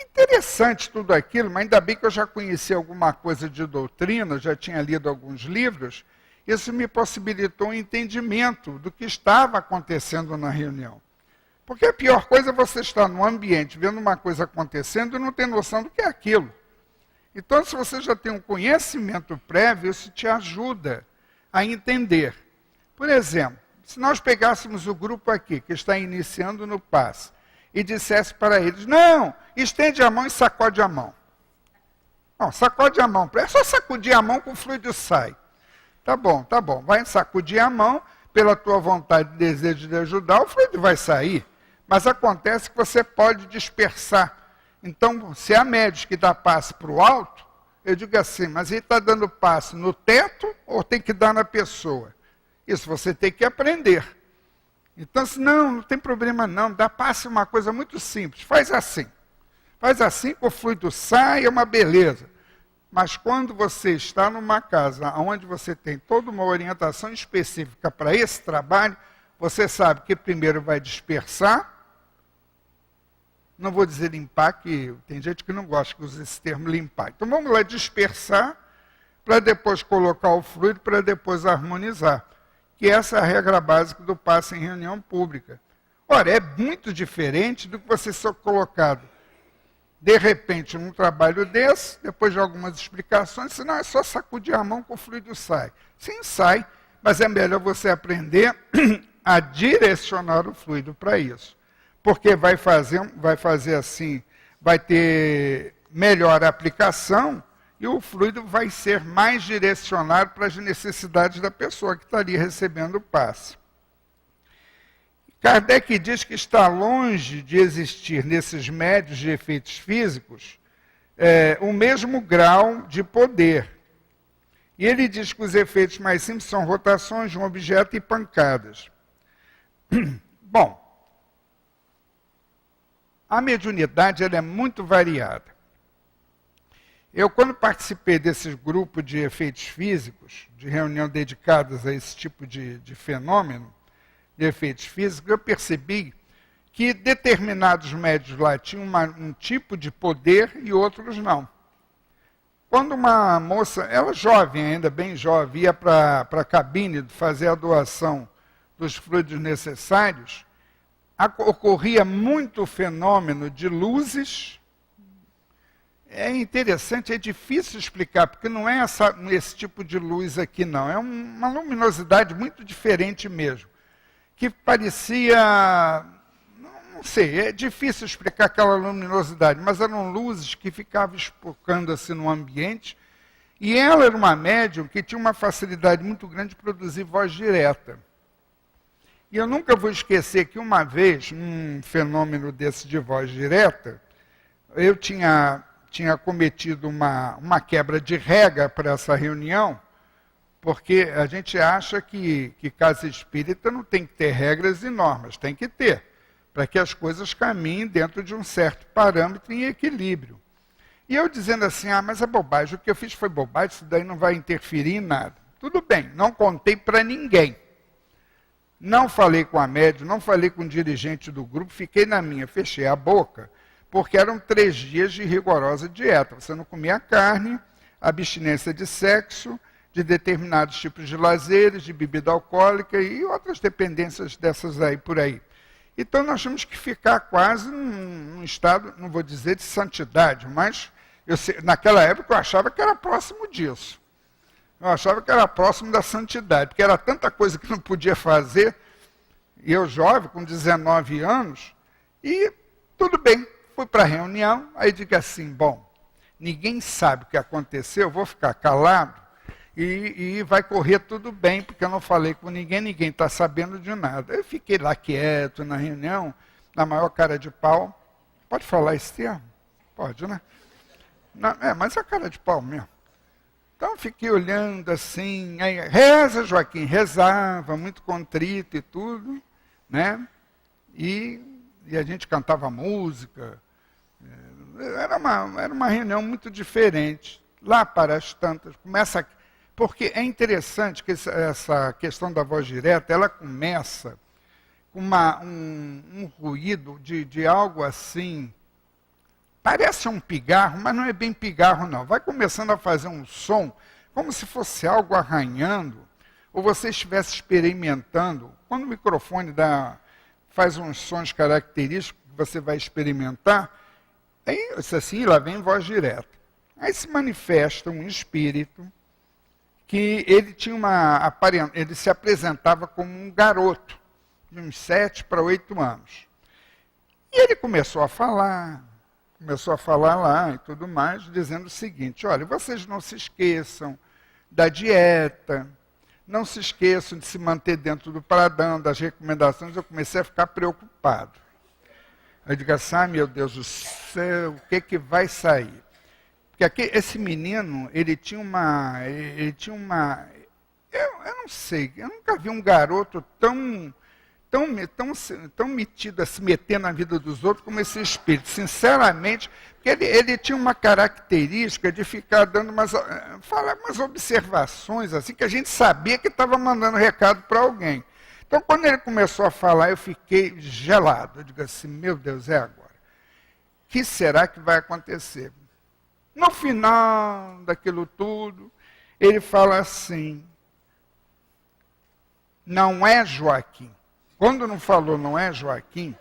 Interessante tudo aquilo, mas ainda bem que eu já conhecia alguma coisa de doutrina, já tinha lido alguns livros. Isso me possibilitou um entendimento do que estava acontecendo na reunião. Porque a pior coisa é você estar num ambiente vendo uma coisa acontecendo e não ter noção do que é aquilo. Então, se você já tem um conhecimento prévio, isso te ajuda a entender. Por exemplo, se nós pegássemos o grupo aqui, que está iniciando no passe, e dissesse para eles: não, estende a mão e sacode a mão. Não, sacode a mão. É só sacudir a mão que o fluido sai. Tá bom. Vai sacudir a mão, pela tua vontade e desejo de ajudar, o fluido vai sair. Mas acontece que você pode dispersar. Então, se há médios que dá passe para o alto, eu digo assim, mas ele está dando passe no teto ou tem que dar na pessoa? Isso você tem que aprender. Então, assim, não tem problema não, dá passe é uma coisa muito simples, faz assim. Faz assim que o fluido sai, é uma beleza. Mas quando você está numa casa onde você tem toda uma orientação específica para esse trabalho, você sabe que primeiro vai dispersar. Não vou dizer limpar, que tem gente que não gosta que use esse termo limpar. Então vamos lá dispersar, para depois colocar o fluido, para depois harmonizar. Que essa é a regra básica do passe em reunião pública. Ora, é muito diferente do que você ser colocado, de repente, num trabalho desse, depois de algumas explicações, senão é só sacudir a mão que o fluido sai. Sim, sai, mas é melhor você aprender a direcionar o fluido para isso. Porque vai fazer assim, vai ter melhor aplicação e o fluido vai ser mais direcionado para as necessidades da pessoa que está ali recebendo o passe. Kardec diz que está longe de existir nesses médios de efeitos físicos o mesmo grau de poder. E ele diz que os efeitos mais simples são rotações de um objeto e pancadas. Bom, a mediunidade ela é muito variada. Eu, quando participei desse grupo de efeitos físicos, de reunião dedicadas a esse tipo de fenômeno, de efeitos físicos, eu percebi que determinados médios lá tinham um tipo de poder e outros não. Quando uma moça, ela jovem ainda, bem jovem, ia para a cabine fazer a doação dos fluidos necessários, ocorria muito fenômeno de luzes. É interessante, é difícil explicar, porque não é esse tipo de luz aqui, não. É uma luminosidade muito diferente mesmo, que parecia... Não sei, é difícil explicar aquela luminosidade, mas eram luzes que ficavam espocando assim no ambiente, e ela era uma médium que tinha uma facilidade muito grande de produzir voz direta. E eu nunca vou esquecer que uma vez, num fenômeno desse de voz direta, eu tinha cometido uma quebra de regra para essa reunião, porque a gente acha que casa espírita não tem que ter regras e normas, tem que ter, para que as coisas caminhem dentro de um certo parâmetro em equilíbrio. E eu dizendo assim, mas é bobagem, o que eu fiz foi bobagem, isso daí não vai interferir em nada. Tudo bem, não contei para ninguém. Não falei com a médium, não falei com o dirigente do grupo, fiquei na minha, fechei a boca, porque eram 3 dias de rigorosa dieta. Você não comia carne, abstinência de sexo, de determinados tipos de lazeres, de bebida alcoólica e outras dependências dessas aí por aí. Então nós tínhamos que ficar quase num estado, não vou dizer de santidade, mas naquela época eu achava que era próximo disso. Eu achava que era próximo da santidade, porque era tanta coisa que não podia fazer, e eu jovem, com 19 anos, e tudo bem, fui para a reunião, aí digo assim, bom, ninguém sabe o que aconteceu, eu vou ficar calado, e vai correr tudo bem, porque eu não falei com ninguém está sabendo de nada. Eu fiquei lá quieto na reunião, na maior cara de pau. Pode falar esse termo? Pode, né? Não, mas é cara de pau mesmo. Então fiquei olhando assim, aí, reza, Joaquim, rezava, muito contrito e tudo, né? E a gente cantava música. Era uma reunião muito diferente. Lá para as tantas, começa... Porque é interessante que essa questão da voz direta, ela começa com um ruído de algo assim, parece um pigarro, mas não é bem pigarro não. Vai começando a fazer um som, como se fosse algo arranhando, ou você estivesse experimentando. Quando o microfone faz uns sons característicos que você vai experimentar, aí assim, lá vem voz direta. Aí se manifesta um espírito, que ele ele se apresentava como um garoto, de uns 7 para 8 anos. E ele começou a falar lá e tudo mais, dizendo o seguinte, olha, vocês não se esqueçam da dieta, não se esqueçam de se manter dentro do padrão, das recomendações. Eu comecei a ficar preocupado. Eu digo assim, meu Deus do céu, o que vai sair? Porque esse menino, ele tinha uma... Eu não sei, eu nunca vi um garoto tão metido a se meter na vida dos outros como esse espírito. Sinceramente, porque ele tinha uma característica de ficar dando falar umas observações, assim, que a gente sabia que estava mandando recado para alguém. Então, quando ele começou a falar, eu fiquei gelado. Eu digo assim, meu Deus, é agora. O que será que vai acontecer? No final daquilo tudo, ele fala assim, não é Joaquim. Quando não falou não é Joaquim,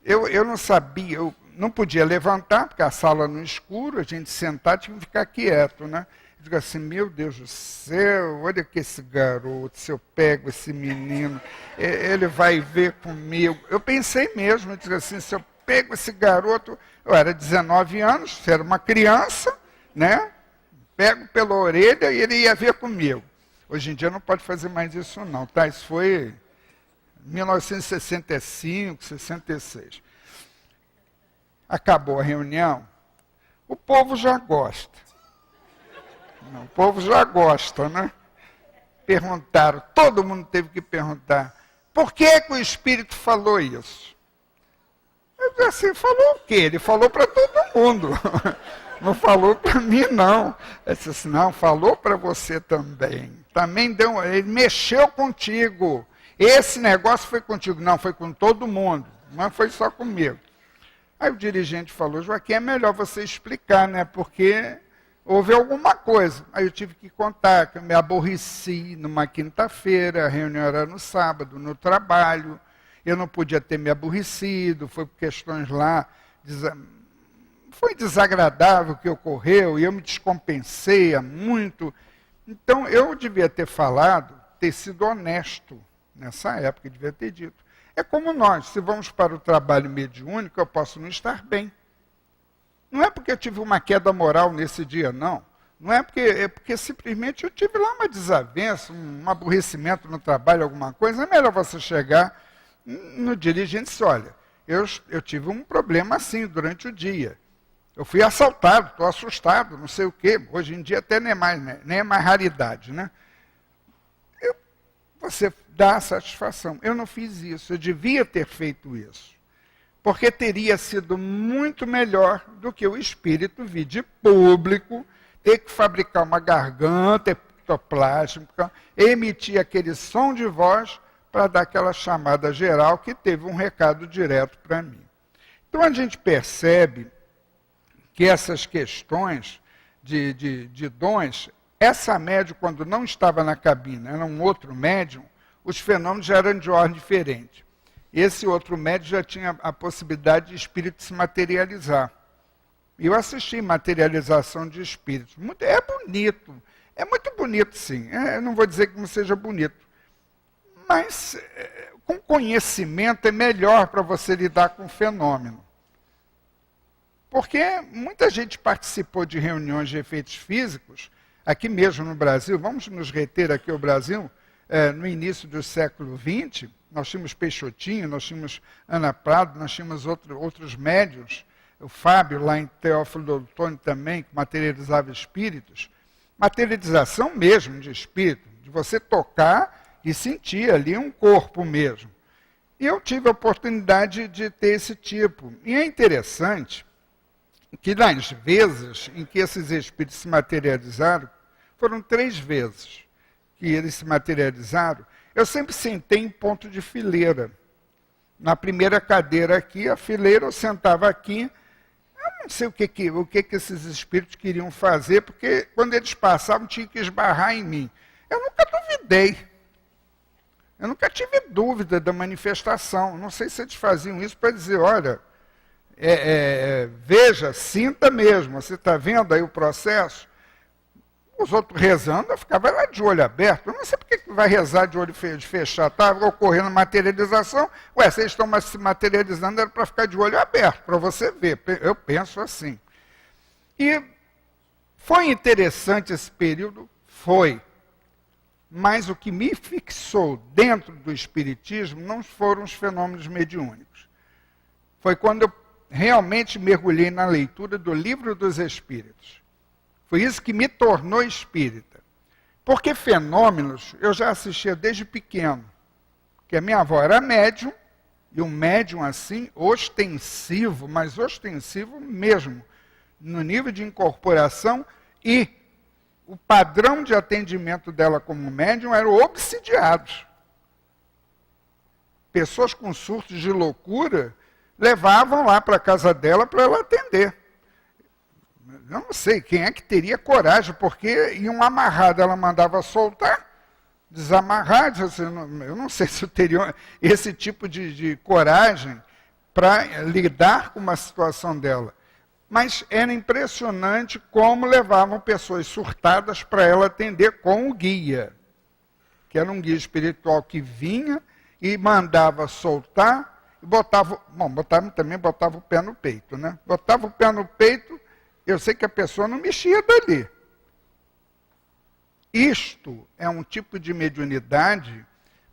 eu não sabia, eu não podia levantar, porque a sala no escuro, a gente sentar tinha que ficar quieto, né? Eu digo assim, meu Deus do céu, olha que esse garoto, se eu pego esse menino, ele vai ver comigo. Eu pensei mesmo, eu digo assim, se eu pego esse garoto, eu era 19 anos, era uma criança, né? Pego pela orelha e ele ia ver comigo. Hoje em dia não pode fazer mais isso não, tá? Isso foi 1965, 66. Acabou a reunião, o povo já gosta. O povo já gosta, né? Perguntaram, todo mundo teve que perguntar, por que o Espírito falou isso? Eu disse assim, falou o quê? Ele falou para todo mundo. Não falou para mim, não. Ele disse assim, não, falou para você também. Também ele mexeu contigo. Esse negócio foi contigo. Não, foi com todo mundo. Não foi só comigo. Aí o dirigente falou, Joaquim, é melhor você explicar, né? Porque houve alguma coisa. Aí eu tive que contar que eu me aborreci numa quinta-feira, a reunião era no sábado, no trabalho, eu não podia ter me aborrecido, foi por questões lá, foi desagradável o que ocorreu, e eu me descompensei muito. Então, eu devia ter falado, ter sido honesto nessa época, devia ter dito. É como nós, se vamos para o trabalho mediúnico, eu posso não estar bem. Não é porque eu tive uma queda moral nesse dia, não. Não é porque simplesmente eu tive lá uma desavença, um aborrecimento no trabalho, alguma coisa. É melhor você chegar no dirigente e dizer, olha, eu tive um problema assim durante o dia. Eu fui assaltado, estou assustado, não sei o quê. Hoje em dia até nem é mais raridade, né? Você dá a satisfação. Eu não fiz isso, eu devia ter feito isso. Porque teria sido muito melhor do que o espírito vir de público, ter que fabricar uma garganta ectoplásmica, emitir aquele som de voz para dar aquela chamada geral que teve um recado direto para mim. Então a gente percebe que essas questões de dons, essa médium, quando não estava na cabine, era um outro médium, os fenômenos já eram de ordem diferente. Esse outro médium já tinha a possibilidade de espírito se materializar. E eu assisti materialização de espíritos. É bonito, é muito bonito, sim. Eu não vou dizer que não seja bonito. Mas com conhecimento é melhor para você lidar com o fenômeno. Porque muita gente participou de reuniões de efeitos físicos, aqui mesmo no Brasil, vamos nos reter aqui ao Brasil, no início do século XX, nós tínhamos Peixotinho, nós tínhamos Ana Prado, nós tínhamos outros médiuns, o Fábio lá em Teófilo Otoni também, que materializava espíritos. Materialização mesmo de espírito, de você tocar e sentir ali um corpo mesmo. E eu tive a oportunidade de ter esse tipo. E é interessante que nas vezes em que esses espíritos se materializaram, foram 3 vezes que eles se materializaram, eu sempre sentei em ponto de fileira. Na primeira cadeira aqui, a fileira, eu sentava aqui, eu não sei o que esses espíritos queriam fazer, porque quando eles passavam, tinha que esbarrar em mim. Eu nunca duvidei. Eu nunca tive dúvida da manifestação. Não sei se eles faziam isso para dizer, olha, veja, sinta mesmo, você está vendo aí o processo? Os outros rezando, eu ficava lá de olho aberto. Eu não sei por que vai rezar de olho fechado. Estava ocorrendo materialização. Ué, vocês estão se materializando, era para ficar de olho aberto, para você ver. Eu penso assim. E foi interessante esse período? Foi. Mas o que me fixou dentro do espiritismo não foram os fenômenos mediúnicos. Foi quando eu realmente mergulhei na leitura do Livro dos Espíritos. Foi isso que me tornou espírita. Porque fenômenos eu já assistia desde pequeno. Porque a minha avó era médium, e um médium assim, ostensivo, mas ostensivo mesmo, no nível de incorporação, e o padrão de atendimento dela como médium era obsidiados. Pessoas com surtos de loucura levavam lá para a casa dela para ela atender. Eu não sei quem é que teria coragem, porque iam amarrado, ela mandava soltar, desamarrar, eu não sei se eu teria esse tipo de coragem para lidar com uma situação dela. Mas era impressionante como levavam pessoas surtadas para ela atender com o guia, que era um guia espiritual que vinha e mandava soltar, e botava o pé no peito, né? Botava o pé no peito, eu sei que a pessoa não mexia dali. Isto é um tipo de mediunidade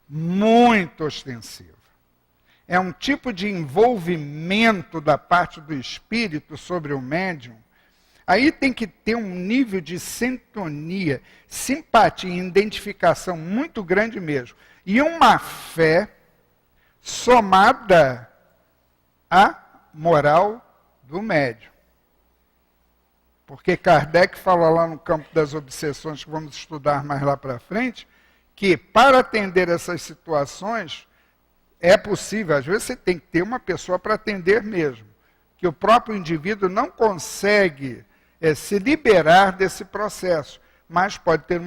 muito ostensiva. É um tipo de envolvimento da parte do espírito sobre o médium. Aí tem que ter um nível de sintonia, simpatia e identificação muito grande mesmo. E uma fé somada à moral do médium. Porque Kardec fala lá no campo das obsessões, que vamos estudar mais lá para frente, que para atender essas situações, é possível, às vezes você tem que ter uma pessoa para atender mesmo, que o próprio indivíduo não consegue se liberar desse processo. Mas pode ter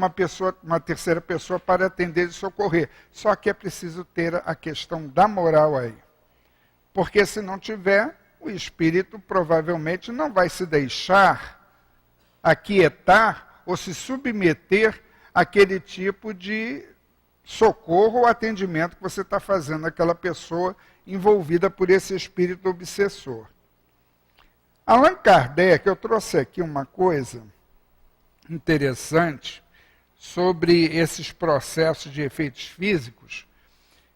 uma terceira pessoa para atender e socorrer. Só que é preciso ter a questão da moral aí. Porque se não tiver, o espírito provavelmente não vai se deixar aquietar ou se submeter àquele tipo de socorro ou atendimento que você está fazendo àquela pessoa envolvida por esse espírito obsessor. Allan Kardec, eu trouxe aqui uma coisa interessante sobre esses processos de efeitos físicos,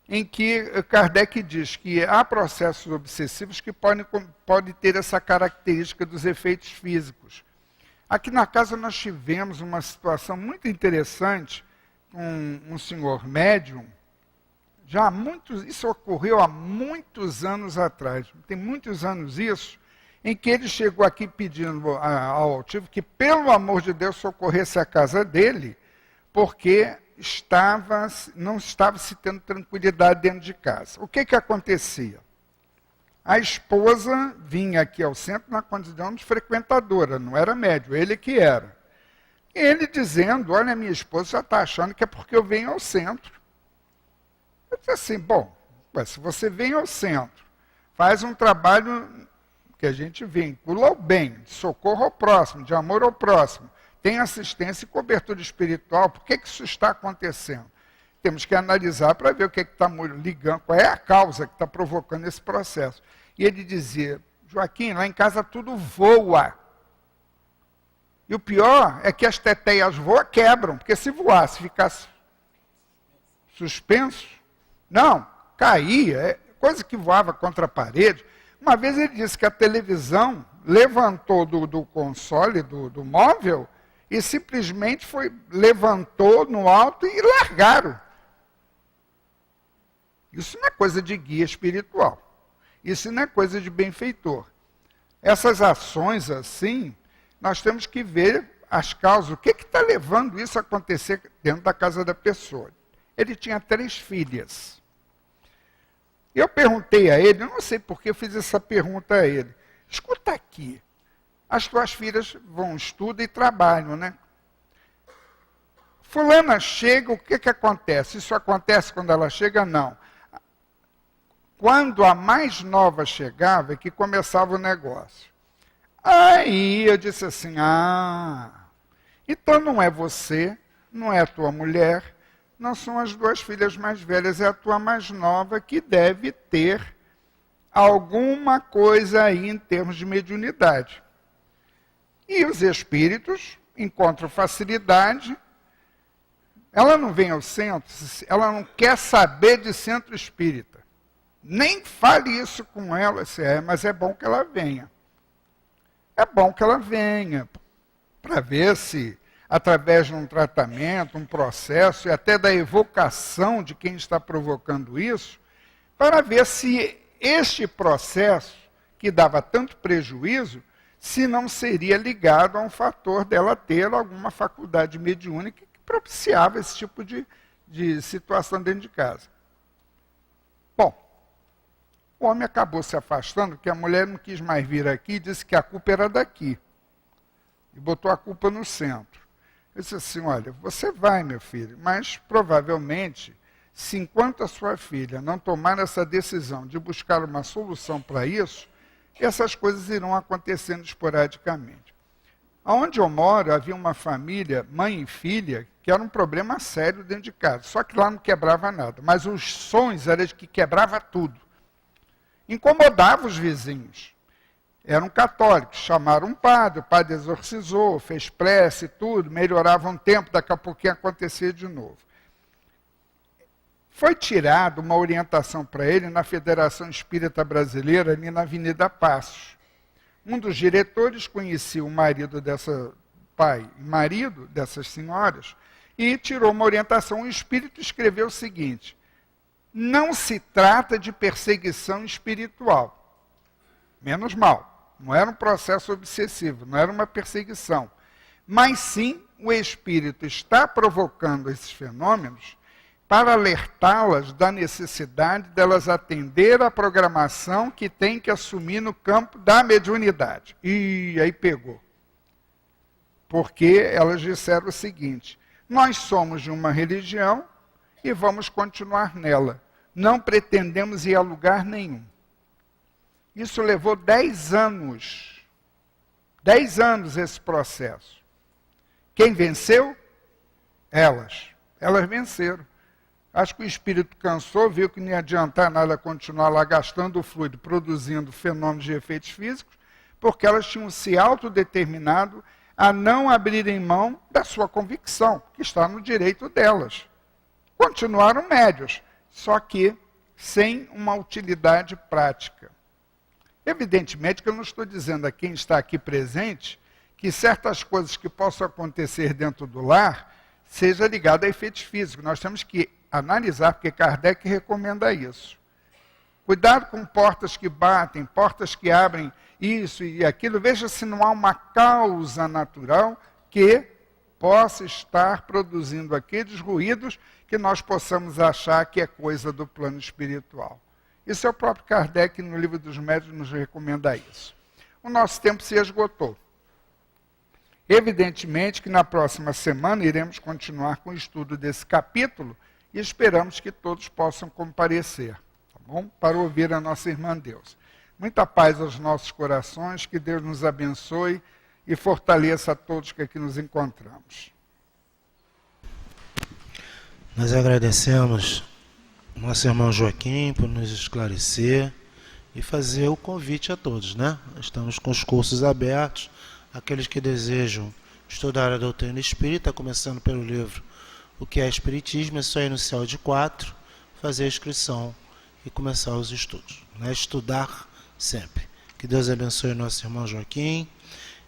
em que Kardec diz que há processos obsessivos que podem ter essa característica dos efeitos físicos. Aqui na casa nós tivemos uma situação muito interessante com um senhor médium, isso ocorreu há muitos anos atrás, tem muitos anos isso, em que ele chegou aqui pedindo ao altivo que, pelo amor de Deus, socorresse a casa dele, porque não estava se tendo tranquilidade dentro de casa. O que acontecia? A esposa vinha aqui ao centro na condição de frequentadora, não era médium, ele que era. E ele dizendo, olha, minha esposa já está achando que é porque eu venho ao centro. Eu disse assim, bom, se você vem ao centro, faz um trabalho que a gente vincula ao bem, de socorro ao próximo, de amor ao próximo, tem assistência e cobertura espiritual, por que isso está acontecendo? Temos que analisar para ver o que está ligando, qual é a causa que está provocando esse processo. E ele dizia, Joaquim, lá em casa tudo voa. E o pior é que as teteias voam, quebram, porque se voasse, ficasse suspenso, não, caía, coisa que voava contra a parede. Uma vez ele disse que a televisão levantou do console, do móvel, e simplesmente levantou no alto e largaram. Isso não é coisa de guia espiritual. Isso não é coisa de benfeitor. Essas ações assim, nós temos que ver as causas. O que está levando isso a acontecer dentro da casa da pessoa? Ele tinha 3 filhas. Eu perguntei a ele, eu não sei por que eu fiz essa pergunta a ele. Escuta aqui, as tuas filhas vão, estudam e trabalham, né? Fulana chega, o que acontece? Isso acontece quando ela chega? Não. Quando a mais nova chegava, é que começava o negócio. Aí eu disse assim, então não é você, não é a tua mulher, não são as 2 filhas mais velhas, é a tua mais nova que deve ter alguma coisa aí em termos de mediunidade. E os espíritos encontram facilidade, ela não vem ao centro, ela não quer saber de centro espírita. Nem fale isso com ela, mas é bom que ela venha. É bom que ela venha, para ver se, através de um tratamento, um processo, e até da evocação de quem está provocando isso, para ver se este processo, que dava tanto prejuízo, se não seria ligado a um fator dela ter alguma faculdade mediúnica que propiciava esse tipo de situação dentro de casa. Bom, o homem acabou se afastando, porque a mulher não quis mais vir aqui e disse que a culpa era daqui. E botou a culpa no centro. Eu disse assim, olha, você vai, meu filho, mas provavelmente, se enquanto a sua filha não tomar essa decisão de buscar uma solução para isso, essas coisas irão acontecendo esporadicamente. Onde eu moro, havia uma família, mãe e filha, que era um problema sério dentro de casa. Só que lá não quebrava nada. Mas os sons eram de que quebrava tudo. Incomodava os vizinhos. Eram católicos, chamaram um padre, o padre exorcizou, fez prece e tudo, melhorava um tempo, daqui a pouquinho acontecia de novo. Foi tirada uma orientação para ele na Federação Espírita Brasileira, ali na Avenida Passos. Um dos diretores conhecia o marido marido dessas senhoras, e tirou uma orientação. O espírito escreveu o seguinte: não se trata de perseguição espiritual. Menos mal, não era um processo obsessivo, não era uma perseguição. Mas sim, o espírito está provocando esses fenômenos para alertá-las da necessidade delas atender à programação que tem que assumir no campo da mediunidade. E aí pegou. porque elas disseram o seguinte: nós somos de uma religião e vamos continuar nela. Não pretendemos ir a lugar nenhum. Isso levou 10 anos. 10 anos esse processo. Quem venceu? Elas. Elas venceram. Acho que o espírito cansou, viu que não ia adiantar nada continuar lá gastando o fluido, produzindo fenômenos de efeitos físicos, porque elas tinham se autodeterminado a não abrirem mão da sua convicção, que está no direito delas. Continuaram médios, só que sem uma utilidade prática. Evidentemente que eu não estou dizendo a quem está aqui presente que certas coisas que possam acontecer dentro do lar seja ligado a efeitos físicos. Nós temos que analisar, porque Kardec recomenda isso. Cuidado com portas que batem, portas que abrem isso e aquilo. Veja se não há uma causa natural que possa estar produzindo aqueles ruídos que nós possamos achar que é coisa do plano espiritual. Isso é o próprio Kardec, no Livro dos Médiuns, nos recomenda isso. O nosso tempo se esgotou. Evidentemente que na próxima semana iremos continuar com o estudo desse capítulo e esperamos que todos possam comparecer, tá bom? Para ouvir a nossa irmã Deus. Muita paz aos nossos corações, que Deus nos abençoe e fortaleça a todos que aqui nos encontramos. Nós agradecemos ao nosso irmão Joaquim por nos esclarecer e fazer o convite a todos, né? Estamos com os cursos abertos. Aqueles que desejam estudar a doutrina espírita, começando pelo livro O que é Espiritismo, é só ir no céu de 4, fazer a inscrição e começar os estudos, né? Estudar sempre. Que Deus abençoe nosso irmão Joaquim.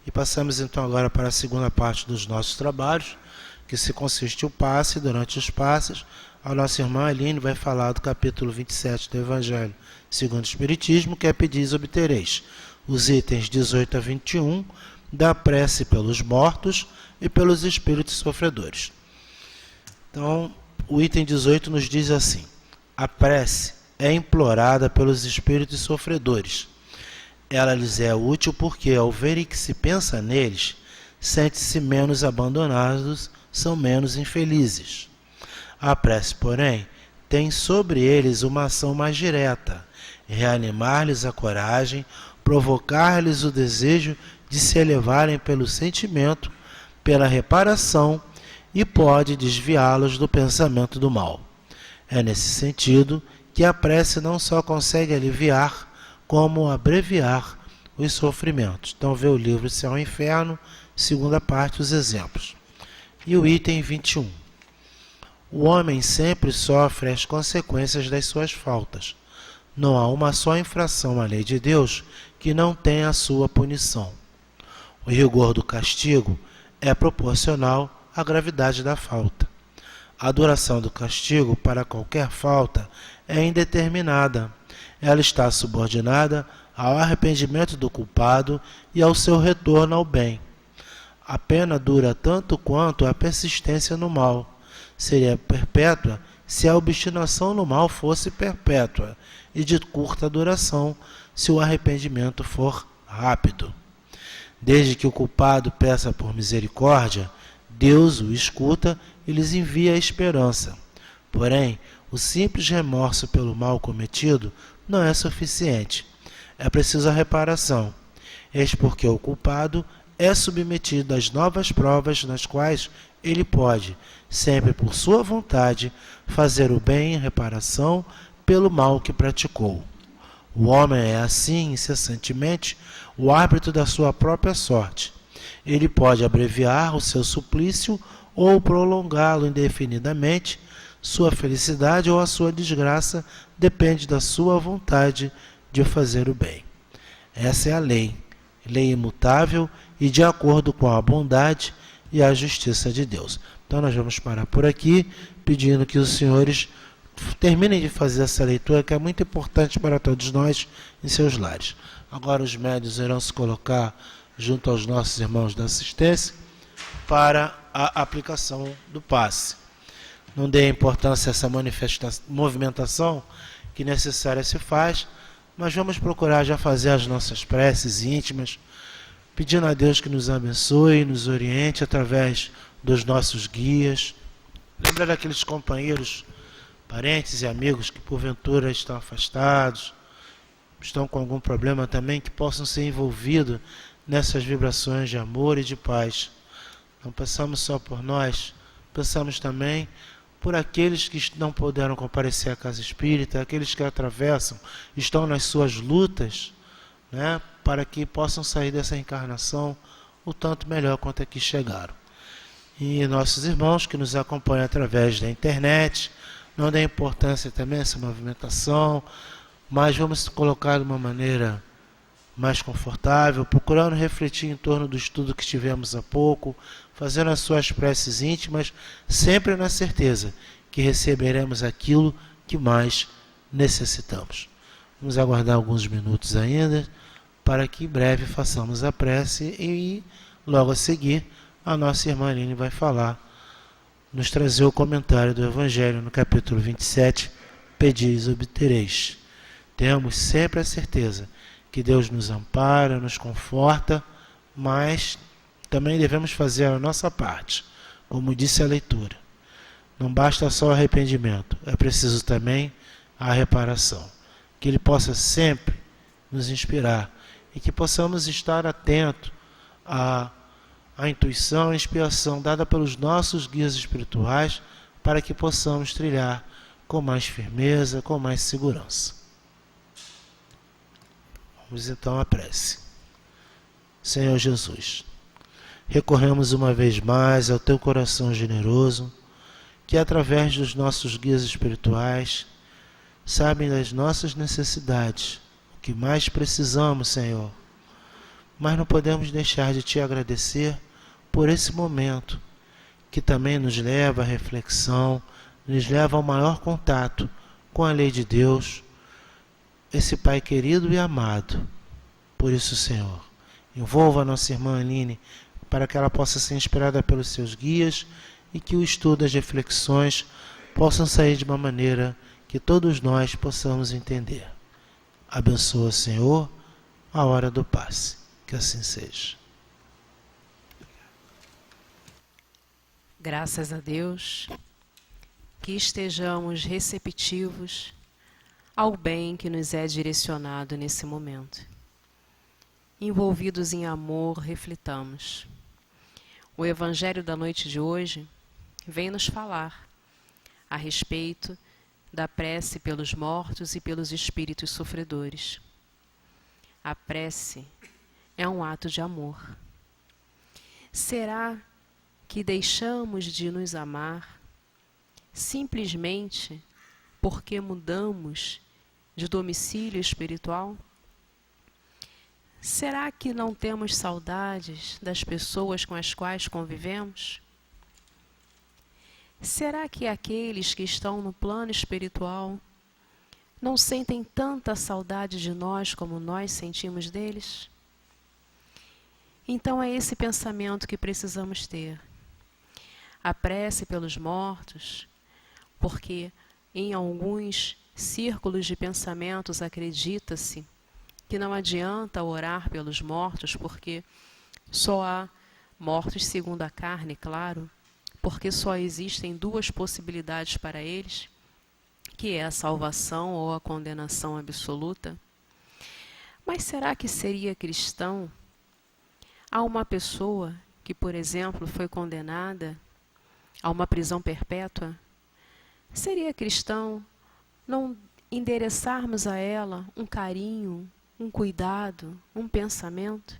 E passamos então agora para a segunda parte dos nossos trabalhos, que se consiste o passe. Durante os passes, a nossa irmã Aline vai falar do capítulo 27 do Evangelho segundo o Espiritismo, que é pedis obtereis. Os itens 18 a 21, da prece pelos mortos e pelos espíritos sofredores. Então, o item 18 nos diz assim: a prece é implorada pelos espíritos sofredores. Ela lhes é útil porque, ao verem que se pensa neles, sentem-se menos abandonados, são menos infelizes. A prece, porém, tem sobre eles uma ação mais direta: reanimar-lhes a coragem, provocar-lhes o desejo de se elevarem pelo sentimento, pela reparação, e pode desviá-los do pensamento do mal. É nesse sentido que a prece não só consegue aliviar, como abreviar os sofrimentos. Então vê o livro Céu e Inferno, segunda parte, os exemplos. E o item 21. O homem sempre sofre as consequências das suas faltas. Não há uma só infração à lei de Deus que não tenha a sua punição. O rigor do castigo é proporcional à gravidade da falta. A duração do castigo para qualquer falta é indeterminada. Ela está subordinada ao arrependimento do culpado e ao seu retorno ao bem. A pena dura tanto quanto a persistência no mal. Seria perpétua se a obstinação no mal fosse perpétua, e de curta duração se o arrependimento for rápido. Desde que o culpado peça por misericórdia, Deus o escuta e lhes envia a esperança. Porém, o simples remorso pelo mal cometido não é suficiente. É preciso a reparação. Eis porque o culpado é submetido às novas provas nas quais ele pode, sempre por sua vontade, fazer o bem em reparação pelo mal que praticou. O homem é assim, incessantemente, o árbitro da sua própria sorte. Ele pode abreviar o seu suplício ou prolongá-lo indefinidamente. Sua felicidade ou a sua desgraça depende da sua vontade de fazer o bem. Essa é a lei imutável e de acordo com a bondade e a justiça de Deus. Então nós vamos parar por aqui, pedindo que os senhores terminem de fazer essa leitura, que é muito importante para todos nós em seus lares. Agora os médiuns irão se colocar junto aos nossos irmãos da assistência para a aplicação do passe. Não dê importância a essa movimentação que necessária se faz, mas vamos procurar já fazer as nossas preces íntimas, pedindo a Deus que nos abençoe, nos oriente através dos nossos guias. Lembra daqueles companheiros, parentes e amigos que porventura estão afastados, estão com algum problema também, que possam ser envolvidos nessas vibrações de amor e de paz. Não pensamos só por nós, pensamos também por aqueles que não puderam comparecer à casa espírita, aqueles que atravessam, estão nas suas lutas, né, para que possam sair dessa encarnação o tanto melhor quanto aqui chegaram. E nossos irmãos que nos acompanham através da internet, não dê importância também a essa movimentação, mas vamos colocar de uma maneira mais confortável, procurando refletir em torno do estudo que tivemos há pouco, fazendo as suas preces íntimas, sempre na certeza que receberemos aquilo que mais necessitamos. Vamos aguardar alguns minutos ainda, para que em breve façamos a prece e logo a seguir a nossa irmã Aline vai falar, nos trazer o comentário do Evangelho no capítulo 27, Pedis e obtereis. Temos sempre a certeza que Deus nos ampara, nos conforta, mas também devemos fazer a nossa parte, como disse a leitura. Não basta só o arrependimento, é preciso também a reparação. Que Ele possa sempre nos inspirar e que possamos estar atentos à intuição e inspiração dada pelos nossos guias espirituais para que possamos trilhar com mais firmeza, com mais segurança. Vamos então à prece. Senhor Jesus, recorremos uma vez mais ao Teu coração generoso, que através dos nossos guias espirituais sabem das nossas necessidades, o que mais precisamos, Senhor. Mas não podemos deixar de Te agradecer por esse momento, que também nos leva à reflexão, nos leva ao maior contato com a lei de Deus, esse Pai querido e amado. Por isso, Senhor, envolva a nossa irmã Aline, para que ela possa ser inspirada pelos seus guias e que o estudo e as reflexões possam sair de uma maneira que todos nós possamos entender. Abençoa, Senhor, a hora do passe. Que assim seja. Graças a Deus, que estejamos receptivos ao bem que nos é direcionado nesse momento. Envolvidos em amor, reflitamos. O Evangelho da noite de hoje vem nos falar a respeito da prece pelos mortos e pelos espíritos sofredores. A prece é um ato de amor. Será que deixamos de nos amar simplesmente porque mudamos de domicílio espiritual? Será que não temos saudades das pessoas com as quais convivemos? Será que aqueles que estão no plano espiritual não sentem tanta saudade de nós como nós sentimos deles? Então é esse pensamento que precisamos ter. A prece pelos mortos, porque em alguns círculos de pensamentos acredita-se que não adianta orar pelos mortos, porque só há mortos segundo a carne, claro, porque só existem duas possibilidades para eles, que é a salvação ou a condenação absoluta. Mas será que seria cristão a uma pessoa que, por exemplo, foi condenada a uma prisão perpétua? Seria cristão não endereçarmos a ela um carinho, um cuidado, um pensamento?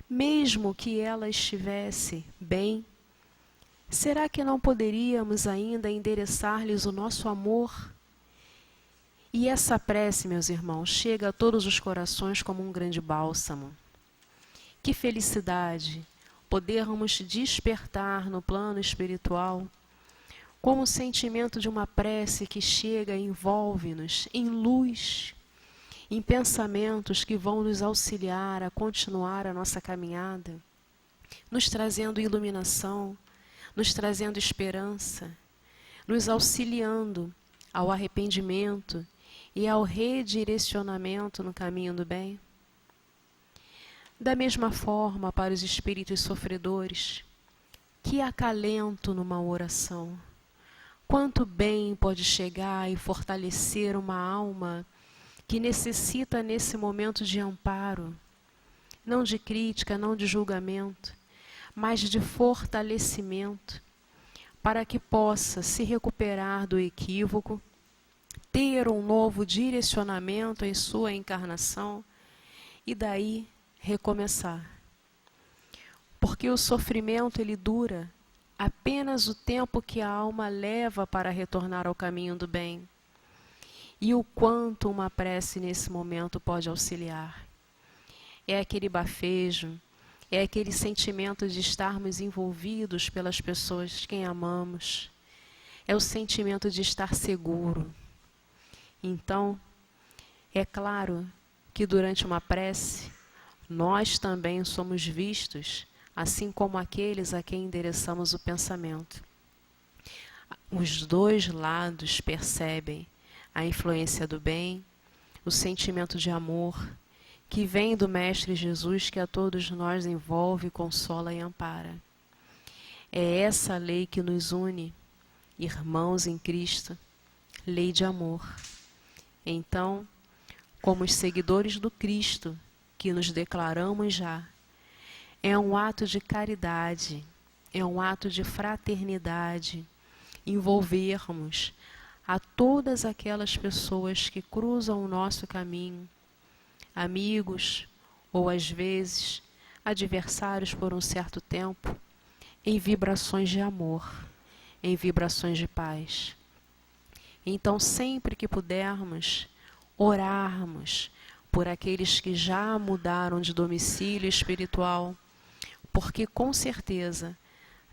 Mesmo que ela estivesse bem, será que não poderíamos ainda endereçar-lhes o nosso amor? E essa prece, meus irmãos, chega a todos os corações como um grande bálsamo. Que felicidade podermos despertar no plano espiritual como o sentimento de uma prece que chega e envolve-nos em luz, em pensamentos que vão nos auxiliar a continuar a nossa caminhada, nos trazendo iluminação, nos trazendo esperança, nos auxiliando ao arrependimento e ao redirecionamento no caminho do bem. Da mesma forma, para os espíritos sofredores, que acalento numa oração. Quanto bem pode chegar e fortalecer uma alma que necessita nesse momento de amparo, não de crítica, não de julgamento, mas de fortalecimento, para que possa se recuperar do equívoco, ter um novo direcionamento em sua encarnação e daí recomeçar. Porque o sofrimento ele dura apenas o tempo que a alma leva para retornar ao caminho do bem. E o quanto uma prece nesse momento pode auxiliar. É aquele bafejo, é aquele sentimento de estarmos envolvidos pelas pessoas quem amamos. É o sentimento de estar seguro. Então, é claro que durante uma prece, nós também somos vistos, assim como aqueles a quem endereçamos o pensamento. Os dois lados percebem a influência do bem, o sentimento de amor, que vem do Mestre Jesus, que a todos nós envolve, consola e ampara. É essa lei que nos une, irmãos em Cristo, lei de amor. Então, como os seguidores do Cristo, que nos declaramos já, é um ato de caridade, é um ato de fraternidade, envolvermos a todas aquelas pessoas que cruzam o nosso caminho, amigos ou às vezes adversários por um certo tempo, em vibrações de amor, em vibrações de paz. Então, sempre que pudermos, orarmos por aqueles que já mudaram de domicílio espiritual, porque com certeza,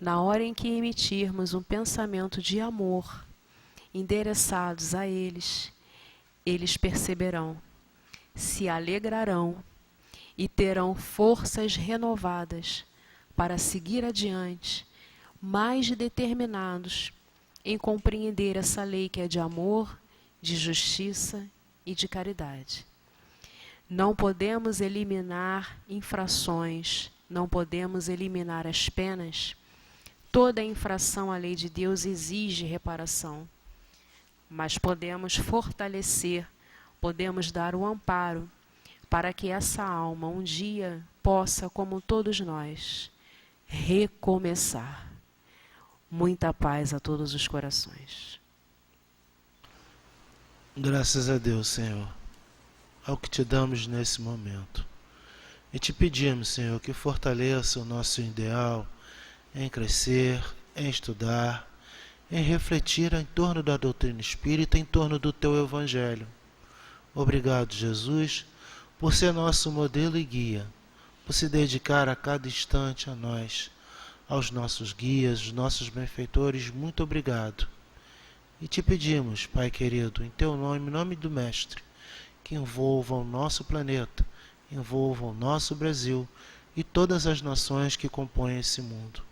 na hora em que emitirmos um pensamento de amor, endereçados a eles, eles perceberão, se alegrarão e terão forças renovadas para seguir adiante, mais determinados em compreender essa lei que é de amor, de justiça e de caridade. Não podemos eliminar infrações, não podemos eliminar as penas. Toda infração à lei de Deus exige reparação, mas podemos fortalecer, podemos dar o amparo para que essa alma um dia possa, como todos nós, recomeçar. Muita paz a todos os corações. Graças a Deus, Senhor, ao que te damos nesse momento. E te pedimos, Senhor, que fortaleça o nosso ideal em crescer, em estudar, em refletir em torno da doutrina espírita, em torno do teu Evangelho. Obrigado, Jesus, por ser nosso modelo e guia, por se dedicar a cada instante a nós, aos nossos guias, os nossos benfeitores. Muito obrigado. E te pedimos, Pai querido, em teu nome, em nome do Mestre, que envolva o nosso planeta, envolva o nosso Brasil e todas as nações que compõem esse mundo.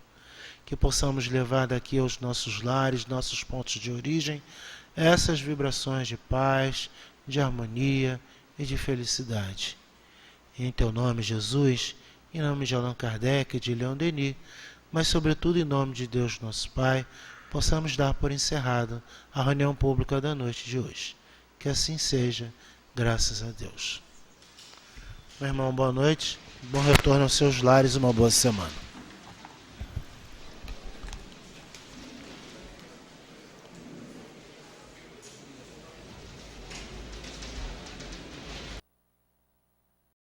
Que possamos levar daqui aos nossos lares, nossos pontos de origem, essas vibrações de paz, de harmonia e de felicidade. E em teu nome, Jesus, em nome de Allan Kardec e de Leon Denis, mas sobretudo em nome de Deus nosso Pai, possamos dar por encerrada a reunião pública da noite de hoje. Que assim seja, graças a Deus. Meu irmão, boa noite, bom retorno aos seus lares, uma boa semana.